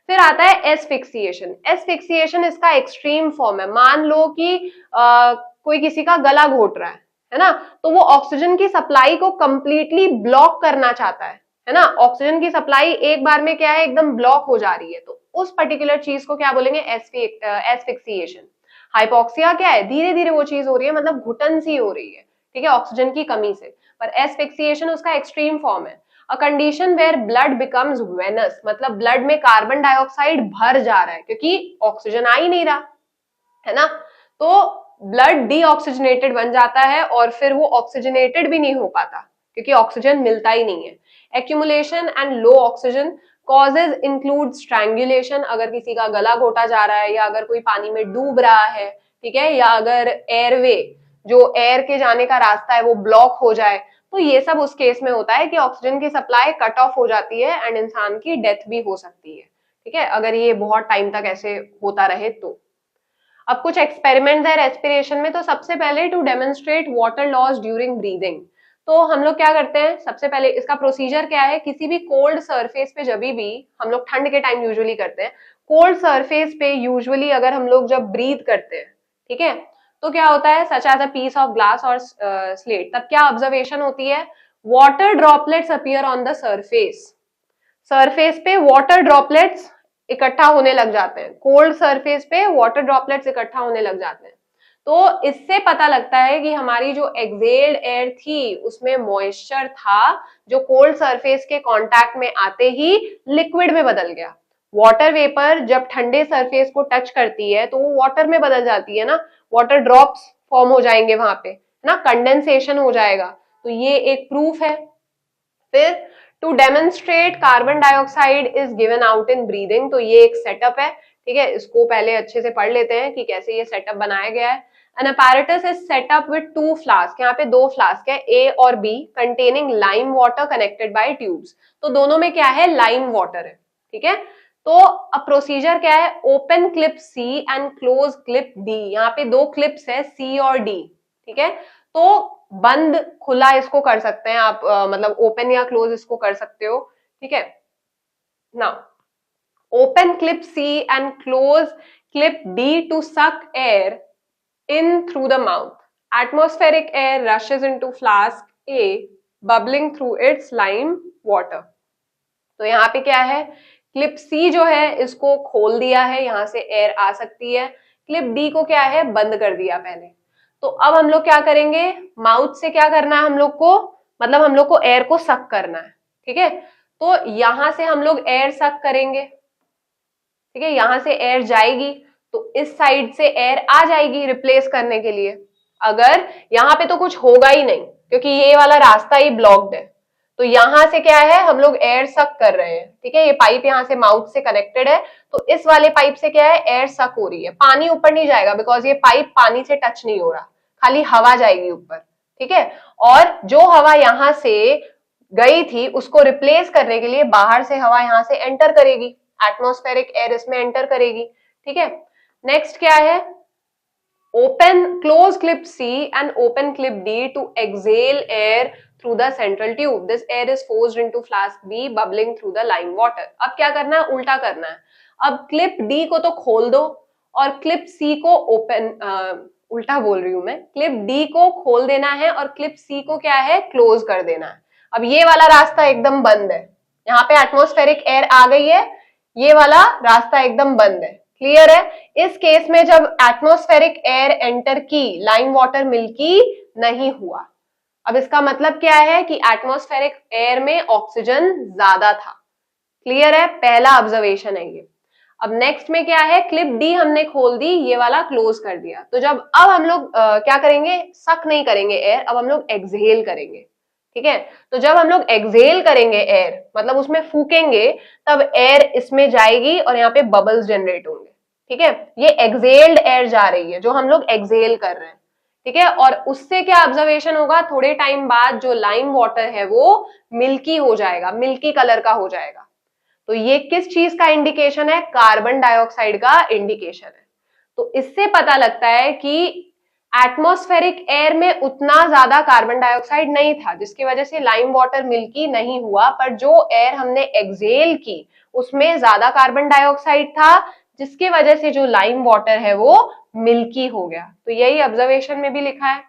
फिर आता है एसफिक्सिएशन। एसफिक्सिएशन इसका एक्सट्रीम फॉर्म है। मान लो कि कोई किसी का गला घोट रहा है ना, तो वो ऑक्सीजन की सप्लाई को कंप्लीटली ब्लॉक करना चाहता है ना, ऑक्सीजन की सप्लाई एक बार में क्या है, एकदम ब्लॉक हो जा रही है, तो उस पर्टिकुलर चीज को क्या बोलेंगे, एसफिक्सिएशन। हाइपोक्सिया क्या है, धीरे धीरे वो चीज हो रही है, मतलब घुटन सी हो रही है, ठीक है, ऑक्सीजन की कमी से, पर एसफिक्सिएशन उसका एक्सट्रीम फॉर्म है। A condition where blood becomes venous, मतलब ब्लड में कार्बन डाइऑक्साइड भर जा रहा है क्योंकि ऑक्सीजन आ ही नहीं रहा है ना, तो ब्लड डीऑक्सीजनेटेड बन जाता है और फिर वो ऑक्सीजनेटेड भी नहीं हो पाता क्योंकि ऑक्सीजन मिलता ही नहीं है। Accumulation and low oxygen causes include strangulation, अगर किसी का गला घोटा जा रहा है, या अगर कोई पानी में डूब रहा है, ठीक है, या अगर एयरवे, जो एयर के जाने का रास्ता है, वो ब्लॉक हो जाए, तो ये सब उस केस में होता है कि ऑक्सीजन की सप्लाई कट ऑफ हो जाती है एंड इंसान की डेथ भी हो सकती है, ठीक है, अगर ये बहुत टाइम तक ऐसे होता रहे तो। अब कुछ एक्सपेरिमेंट्स है रेस्पिरेशन में, तो सबसे पहले to demonstrate water loss during breathing, तो हम लोग क्या करते हैं, सबसे पहले इसका प्रोसीजर क्या है, किसी भी कोल्ड सरफेस पे, जब भी हम लोग ठंड के टाइम यूजुअली करते हैं, कोल्ड सरफेस पे यूजुअली अगर हम लोग जब ब्रीथ करते हैं, ठीक है, तो क्या होता है, such as a piece of glass और स्लेट, तब क्या ऑब्जर्वेशन होती है, water droplets appear on the surface, surface पे वाटर ड्रॉपलेट्स इकट्ठा होने लग जाते हैं, कोल्ड सरफेस पे वाटर ड्रॉपलेट्स इकट्ठा होने लग जाते हैं, तो इससे पता लगता है कि हमारी जो एक्सेल्ड एयर थी उसमें मॉइस्चर था, जो कोल्ड सरफेस के कांटेक्ट में आते ही लिक्विड में बदल गया। वाटर वेपर जब ठंडे सरफेस को टच करती है तो वो वाटर में बदल जाती है ना, वाटर ड्रॉप्स फॉर्म हो जाएंगे वहां पे ना, कंडेंसेशन हो जाएगा, तो ये एक प्रूफ है। फिर to demonstrate carbon dioxide is given out in breathing, तो ये एक सेटअप है, ठीक है, इसको पहले अच्छे से पढ़ लेते हैं कि कैसे ये सेटअप बनाया गया है। An apparatus is set up with two flasks, यहाँ पे दो फ्लास्क है A और B containing lime water connected by tubes, तो दोनों में क्या है, लाइम वाटर है, ठीक है, तो अब प्रोसीजर क्या है, open clip C and close clip D, यहाँ पे दो क्लिप्स है C और D, ठीक है, तो बंद खुला इसको कर सकते हैं आप, मतलब ओपन या क्लोज इसको कर सकते हो, ठीक है ना। Open clip C and close clip D to suck air in through the mouth. Atmospheric air rushes into flask A, bubbling through its lime water. तो यहाँ पे क्या है, क्लिप C जो है इसको खोल दिया है, यहाँ से एयर आ सकती है, क्लिप D को क्या है, बंद कर दिया पहले। तो अब हम लोग क्या करेंगे, माउथ से क्या करना है हम लोग को, मतलब हम लोग को एयर को सक करना है, ठीक है, तो यहां से हम लोग एयर सक करेंगे, ठीक है, यहां से एयर जाएगी तो इस साइड से एयर आ जाएगी रिप्लेस करने के लिए। अगर यहाँ पे तो कुछ होगा ही नहीं क्योंकि ये वाला रास्ता ही ब्लॉक्ड है, तो यहां से क्या है, हम लोग एयर सक कर रहे हैं, ठीक है, ये पाइप यहाँ से माउथ से कनेक्टेड है, तो इस वाले पाइप से क्या है, एयर सक हो रही है, पानी ऊपर नहीं जाएगा बिकॉज ये पाइप पानी से टच नहीं हो रहा, खाली हवा जाएगी ऊपर, ठीक है, और जो हवा यहाँ से गई थी उसको रिप्लेस करने के लिए बाहर से हवा यहाँ से एंटर करेगी, एटमॉस्फेरिक एयर इसमें एंटर करेगी, ठीक है। नेक्स्ट क्या है, open close clip C and open clip D to exhale air through the central tube, this air is forced into flask B bubbling through the lime water. अब क्या करना है, उल्टा करना है, अब क्लिप D को तो खोल दो और क्लिप C को ओपन, उल्टा बोल रही हूं मैं, क्लिप D को खोल देना है और क्लिप C को क्या है, क्लोज कर देना है। अब ये वाला रास्ता एकदम बंद है, यहाँ पे एटमॉस्फेरिक एयर आ गई है, ये वाला रास्ता एकदम बंद है, क्लियर है। इस केस में जब एटमॉस्फेरिक एयर एंटर की, लाइम वाटर मिल्की नहीं हुआ। अब इसका मतलब क्या है कि एटमॉस्फेरिक एयर में ऑक्सीजन ज्यादा था, क्लियर है, पहला ऑब्जर्वेशन है ये। अब नेक्स्ट में क्या है, क्लिप D हमने खोल दी, ये वाला क्लोज कर दिया, तो जब अब हम लोग क्या करेंगे, सक नहीं करेंगे एयर, अब हम लोग एक्सहेल करेंगे, ठीक है। तो जब हम लोग एक्सहेल करेंगे एयर, मतलब उसमें फूकेंगे, तब एयर इसमें जाएगी और यहाँ पे बबल्स जनरेट होंगे। ठीक है, ये एक्सहेल्ड एयर जा रही है जो हम लोग एक्सहेल कर रहे हैं। ठीक है, और उससे क्या ऑब्जर्वेशन होगा, थोड़े टाइम बाद जो लाइम वाटर है वो मिल्की हो जाएगा, मिल्की कलर का हो जाएगा। तो ये किस चीज का इंडिकेशन है, कार्बन डाइऑक्साइड का इंडिकेशन है। तो इससे पता लगता है कि एटमॉस्फेरिक एयर में उतना ज्यादा कार्बन डाइऑक्साइड नहीं था, जिसकी वजह से लाइम वाटर मिल्की नहीं हुआ, पर जो एयर हमने एक्सहेल की उसमें ज्यादा कार्बन डाइऑक्साइड था, जिसकी वजह से जो लाइम वाटर है वो मिल्की हो गया। तो यही ऑब्जर्वेशन में भी लिखा है।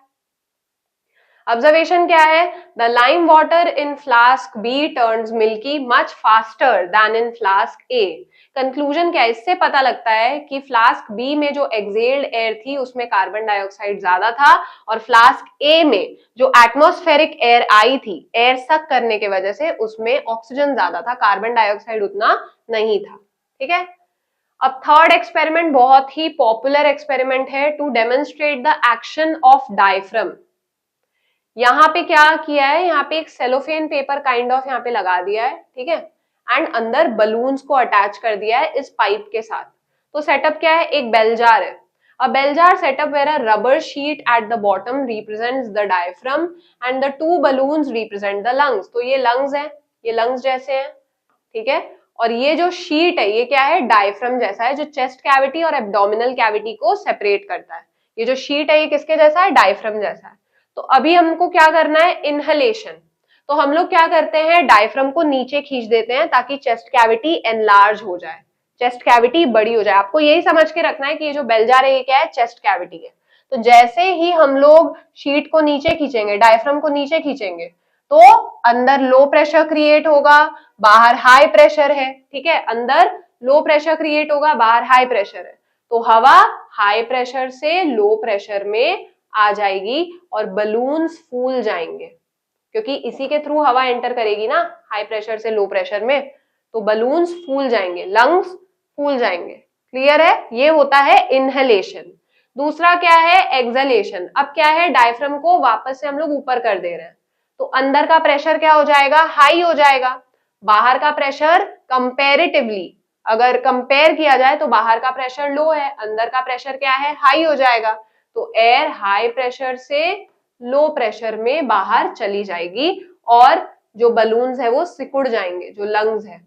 ऑब्जर्वेशन क्या है, the lime water in flask B turns milky much faster than in flask A. Conclusion क्या है, इससे पता लगता है कि फ्लास्क बी में जो एक्सहेल्ड एयर थी उसमें कार्बन डाइऑक्साइड ज्यादा था, और फ्लास्क ए में जो एटमॉस्फेरिक एयर आई थी, एयर सक करने की वजह से उसमें ऑक्सीजन ज्यादा था, कार्बन डाइऑक्साइड उतना नहीं था। ठीक है, अब थर्ड एक्सपेरिमेंट बहुत ही पॉपुलर एक्सपेरिमेंट है to demonstrate the action of diaphragm. यहाँ पे क्या किया है, यहाँ पे एक सेलोफेन पेपर काइंड ऑफ यहाँ पे लगा दिया है। ठीक है, एंड अंदर बलून्स को अटैच कर दिया है इस पाइप के साथ। तो सेटअप क्या है, एक बेल जार है। A bell jar setup where a rubber sheet at the bottom represents the diaphragm and the two balloons represent the lungs। तो ये lungs है, ये lungs जैसे हैं। ठीक है, और ये जो शीट है ये क्या है, डायफ्रम जैसा है, जो चेस्ट कैविटी और एब्डोमिनल कैविटी को सेपरेट करता है। ये जो शीट है ये किसके जैसा है, डायफ्रम जैसा है। तो अभी हमको क्या करना है, इनहेलेशन। तो हम लोग क्या करते हैं, डायफ्रम को नीचे खींच देते हैं ताकि चेस्ट कैविटी एनलार्ज हो जाए, चेस्ट कैविटी बड़ी हो जाए। आपको यही समझ के रखना है कि ये जो बेल जार है ये क्या है, चेस्ट कैविटी है। तो जैसे ही हम लोग शीट को नीचे खींचेंगे, डायफ्रम को नीचे खींचेंगे, तो अंदर लो प्रेशर क्रिएट होगा, बाहर हाई प्रेशर है। ठीक है, अंदर लो प्रेशर क्रिएट होगा, बाहर हाई प्रेशर है। तो हवा हाई प्रेशर से लो प्रेशर में आ जाएगी और बलून्स फूल जाएंगे, क्योंकि इसी के थ्रू हवा एंटर करेगी ना, हाई प्रेशर से लो प्रेशर में। तो बलून्स फूल जाएंगे, लंग्स फूल जाएंगे। क्लियर है, ये होता है इनहेलेशन। दूसरा क्या है, एक्सहेलेशन। अब क्या है, डायफ्रम को वापस से हम लोग ऊपर कर दे रहे हैं, तो अंदर का प्रेशर क्या हो जाएगा, हाई हो जाएगा। बाहर का प्रेशर कंपेरेटिवली अगर कंपेयर किया जाए तो बाहर का प्रेशर लो है, अंदर का प्रेशर क्या है, हाई हो जाएगा। तो एयर हाई प्रेशर से लो प्रेशर में बाहर चली जाएगी और जो बलून्स है वो सिकुड़ जाएंगे, जो लंग्स है।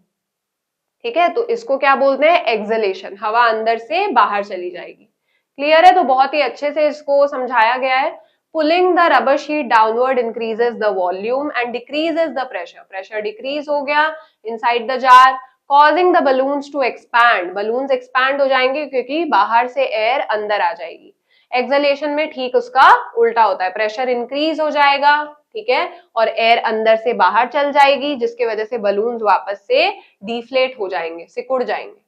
ठीक है, तो इसको क्या बोलते हैं, एक्सहेलेशन। हवा अंदर से बाहर चली जाएगी। क्लियर है, तो बहुत ही अच्छे से इसको समझाया गया है। Pulling the rubber sheet downward increases the volume and decreases the pressure. Pressure decrease हो गया inside the jar, causing the balloons to expand. Balloons expand हो जाएंगे क्योंकि बाहर से एयर अंदर आ जाएगी। एक्सहेलेशन में ठीक उसका उल्टा होता है, प्रेशर इंक्रीज हो जाएगा, ठीक है, और एयर अंदर से बाहर चल जाएगी, जिसके वजह से बलून्स वापस से डिफ्लेट हो जाएंगे, सिकुड़ जाएंगे।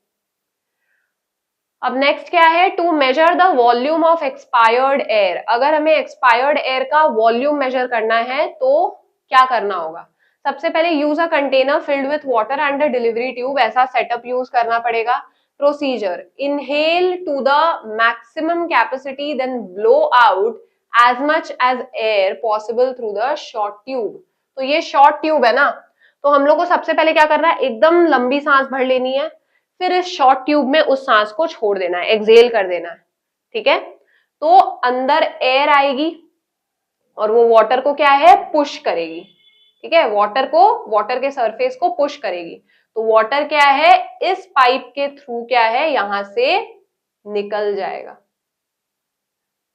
अब नेक्स्ट क्या है, to measure the volume of expired air. अगर हमें एक्सपायर्ड एयर का वॉल्यूम मेजर करना है तो क्या करना होगा, सबसे पहले use a container filled with water and a delivery tube. ऐसा सेटअप यूज करना पड़ेगा। Procedure, inhale to the maximum capacity, then blow out as much as air possible through the short tube। तो ये शॉर्ट ट्यूब है ना, तो हम लोग को सबसे पहले क्या करना है, एकदम लंबी सांस भर लेनी है, फिर इस शॉर्ट ट्यूब में उस सांस को छोड़ देना है, एक्सहेल कर देना है। ठीक है, तो अंदर एयर आएगी और वो वाटर को क्या है, पुश करेगी। ठीक है, वाटर को, वाटर के सरफेस को पुश करेगी। तो वाटर क्या है, इस पाइप के थ्रू क्या है, यहां से निकल जाएगा।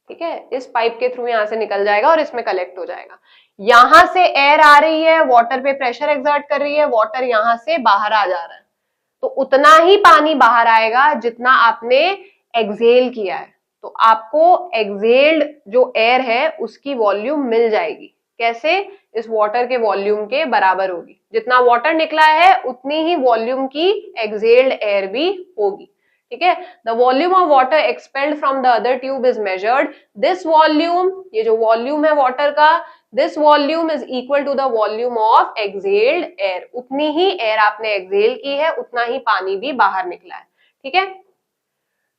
ठीक है, इस पाइप के थ्रू यहां से निकल जाएगा और इसमें कलेक्ट हो जाएगा। यहां से एयर आ रही है, वाटर पे प्रेशर एक्सर्ट कर रही है, वाटर यहां से बाहर आ जा रहा है, तो उतना ही पानी बाहर आएगा जितना आपने एक्सहेल किया है। तो आपको एक्सहेल्ड जो एयर है उसकी वॉल्यूम मिल जाएगी। कैसे, इस वाटर के वॉल्यूम के बराबर होगी। जितना वाटर निकला है उतनी ही वॉल्यूम की एक्सहेल्ड एयर भी होगी। ठीक है, the volume of water expelled from the other tube is measured. This volume, ये जो वॉल्यूम है वाटर का, this volume is equal to the volume of exhaled air. उतनी ही एयर आपने एक्सहेल की है, उतना ही पानी भी बाहर निकला है। ठीक है,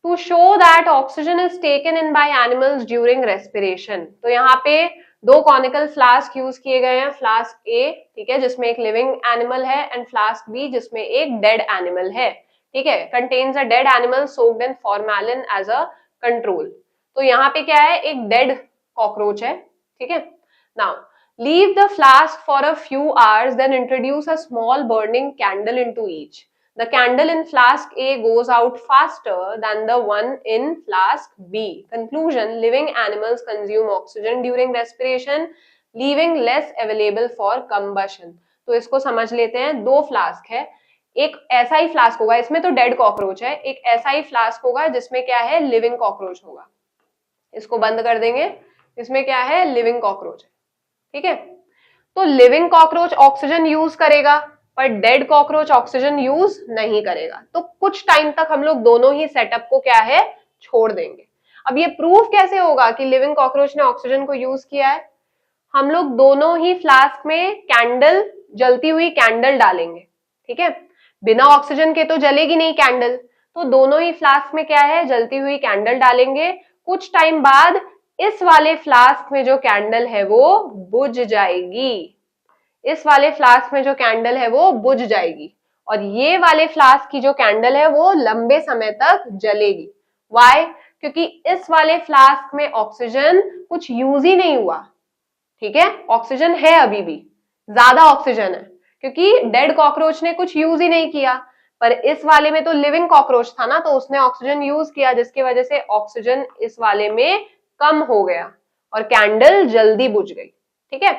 to show that oxygen is taken in by animals during respiration. तो यहाँ पे दो कॉनिकल फ्लास्क यूज किए गए हैं, फ्लास्क ए, ठीक है, जिसमें एक लिविंग एनिमल है, एंड फ्लास्क बी जिसमें एक डेड एनिमल है, ठीक है, contains a dead animal soaked in formalin as a control. तो यहाँ पे क्या है, एक डेड कॉकरोच है, ठीक है। Now leave the flask for a few hours, then introduce a small burning candle into each. The candle in flask A goes out faster than the one in flask B. Conclusion: living animals consume oxygen during respiration, leaving less available for combustion. तो इसको समझ लेते हैं, दो flask है, एक ऐसा ही flask होगा, इसमें तो डेड कॉकरोच है, एक ऐसा ही फ्लास्क होगा जिसमें क्या है, लिविंग कॉकरोच होगा। इसको बंद कर देंगे, इसमें क्या है, लिविंग कॉकरोच है, ठीक है। तो लिविंग कॉकरोच ऑक्सीजन यूज करेगा, पर डेड कॉकरोच ऑक्सीजन यूज नहीं करेगा। तो कुछ टाइम तक हम लोग दोनों ही सेटअप को क्या है, छोड़ देंगे। अब ये प्रूफ कैसे होगा कि लिविंग कॉकरोच ने ऑक्सीजन को यूज किया है? हम लोग दोनों ही फ्लास्क में कैंडल, जलती हुई कैंडल डालेंगे, ठीक है, बिना ऑक्सीजन के तो जलेगी नहीं कैंडल, तो दोनों ही फ्लास्क में क्या है, जलती हुई कैंडल डालेंगे। कुछ टाइम बाद इस वाले फ्लास्क में जो कैंडल है वो बुझ जाएगी, इस वाले फ्लास्क में जो कैंडल है वो बुझ जाएगी, और ये वाले फ्लास्क की जो कैंडल है वो लंबे समय तक जलेगी। वाई? क्योंकि इस वाले फ्लास्क में ऑक्सीजन कुछ यूज ही नहीं हुआ, ठीक है, ऑक्सीजन है अभी भी, ज्यादा ऑक्सीजन है, क्योंकि डेड कॉकरोच ने कुछ यूज ही नहीं किया। पर इस वाले में तो लिविंग कॉकरोच था ना, तो उसने ऑक्सीजन यूज किया, जिसकी वजह से ऑक्सीजन इस वाले में कम हो गया और कैंडल जल्दी बुझ गई, ठीक है।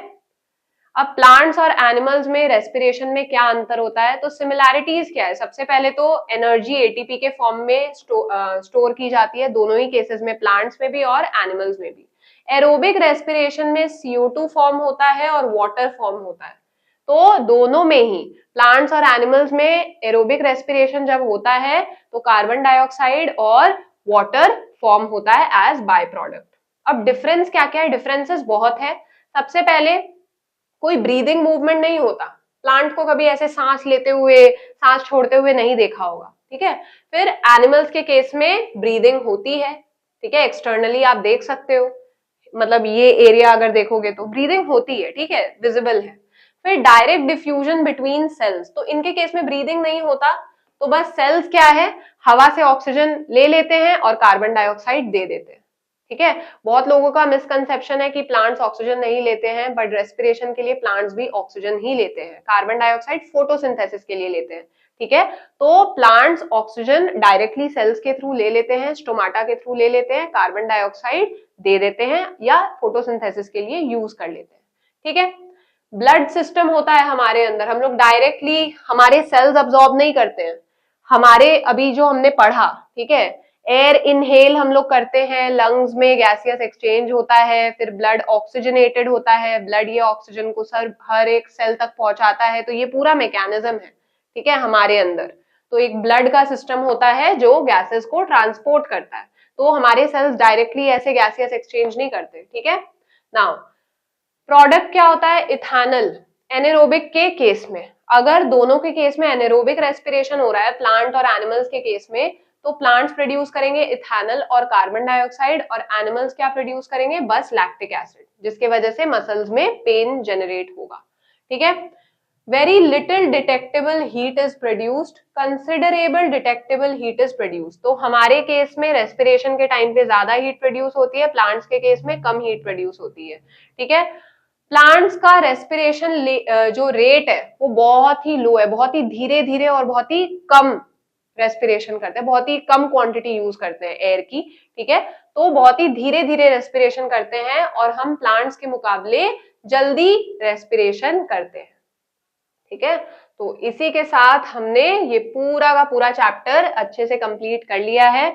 अब प्लांट्स और एनिमल्स में रेस्पिरेशन में क्या अंतर होता है? तो सिमिलैरिटीज क्या है? सबसे पहले तो एनर्जी एटीपी के फॉर्म में स्टोर की जाती है, दोनों ही केसेस में, प्लांट्स में भी और एनिमल्स में भी। एरोबिक रेस्पिरेशन में CO2 फॉर्म होता है और वाटर फॉर्म होता है। तो दोनों में ही, प्लांट्स और एनिमल्स में एरोबिक रेस्पिरेशन जब होता है तो कार्बन डाइऑक्साइड और वाटर फॉर्म होता है एज बाय प्रोडक्ट। अब डिफरेंस क्या क्या है? डिफरेंसेस बहुत है। सबसे पहले कोई ब्रीदिंग मूवमेंट नहीं होता, प्लांट को कभी ऐसे सांस लेते हुए, सांस छोड़ते हुए नहीं देखा होगा, ठीक है। फिर एनिमल्स के केस में ब्रीदिंग होती है, ठीक है, एक्सटर्नली आप देख सकते हो, मतलब ये एरिया अगर देखोगे तो ब्रीदिंग होती है, ठीक है, विजिबल है। फिर डायरेक्ट डिफ्यूजन बिटवीन सेल्स, तो इनके केस में ब्रीदिंग नहीं होता, तो बस सेल्स क्या है, हवा से ऑक्सीजन ले लेते हैं और कार्बन डाइऑक्साइड दे देते हैं, ठीक है। बहुत लोगों का मिसकंसेप्शन है कि प्लांट्स ऑक्सीजन नहीं लेते हैं, बट रेस्पिरेशन के लिए प्लांट्स भी ऑक्सीजन ही लेते हैं, कार्बन डाइऑक्साइड फोटोसिंथेसिस के लिए लेते हैं, ठीक है। तो प्लांट्स ऑक्सीजन डायरेक्टली सेल्स के थ्रू ले लेते हैं, स्टोमाटा के थ्रू ले लेते हैं, कार्बन डाइऑक्साइड दे देते हैं या फोटोसिंथेसिस के लिए यूज कर लेते हैं, ठीक है। ब्लड सिस्टम होता है हमारे अंदर, हम लोग डायरेक्टली हमारे सेल्स अब्सॉर्ब नहीं करते हैं, हमारे अभी जो हमने पढ़ा, ठीक है, एयर इनहेल हम लोग करते हैं, लंग्स में गैसियस एक्सचेंज होता है, फिर ब्लड ऑक्सीजनेटेड होता है, ब्लड ये ऑक्सीजन को हर एक सेल तक पहुंचाता है, तो ये पूरा मैकेनिज्म है, ठीक है, हमारे अंदर। तो एक ब्लड का सिस्टम होता है जो गैसेस को ट्रांसपोर्ट करता है, तो हमारे सेल्स डायरेक्टली ऐसे गैसियस एक्सचेंज नहीं करते, ठीक है। नाउ प्रोडक्ट क्या होता है? इथेनॉल। एनेरोबिक के केस में, अगर दोनों के केस में एनेरोबिक रेस्पिरेशन हो रहा है, प्लांट और एनिमल्स के केस में, तो प्लांट्स प्रोड्यूस करेंगे इथेनॉल और कार्बन डाइऑक्साइड, और एनिमल्स क्या प्रोड्यूस करेंगे? बस लैक्टिक एसिड, जिसके वजह से मसल्स में पेन जनरेट होगा, ठीक है। Very little detectable heat is produced, considerable detectable heat is produced. तो हमारे केस में रेस्पिरेशन के टाइम पे ज्यादा हीट प्रोड्यूस होती है, प्लांट्स के केस में कम हीट प्रोड्यूस होती है, ठीक है। प्लांट्स का रेस्पिरेशन जो रेट है वो बहुत ही लो है, बहुत ही धीरे धीरे और बहुत ही कम रेस्पिरेशन करते हैं, बहुत ही कम क्वांटिटी यूज करते हैं एयर की, ठीक है। तो बहुत ही धीरे धीरे रेस्पिरेशन करते हैं और हम प्लांट्स के मुकाबले जल्दी रेस्पिरेशन करते हैं, ठीक है। तो इसी के साथ हमने ये पूरा का पूरा चैप्टर अच्छे से कंप्लीट कर लिया है,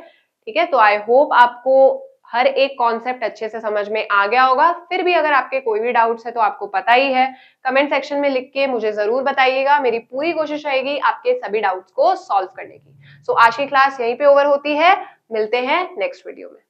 ठीक है। तो आई होप आपको हर एक कॉन्सेप्ट अच्छे से समझ में आ गया होगा। फिर भी अगर आपके कोई भी डाउट्स है तो आपको पता ही है, कमेंट सेक्शन में लिख के मुझे जरूर बताइएगा, मेरी पूरी कोशिश रहेगी आपके सभी डाउट्स को सॉल्व करने की। सो आज की क्लास यहीं पे ओवर होती है, मिलते हैं नेक्स्ट वीडियो में।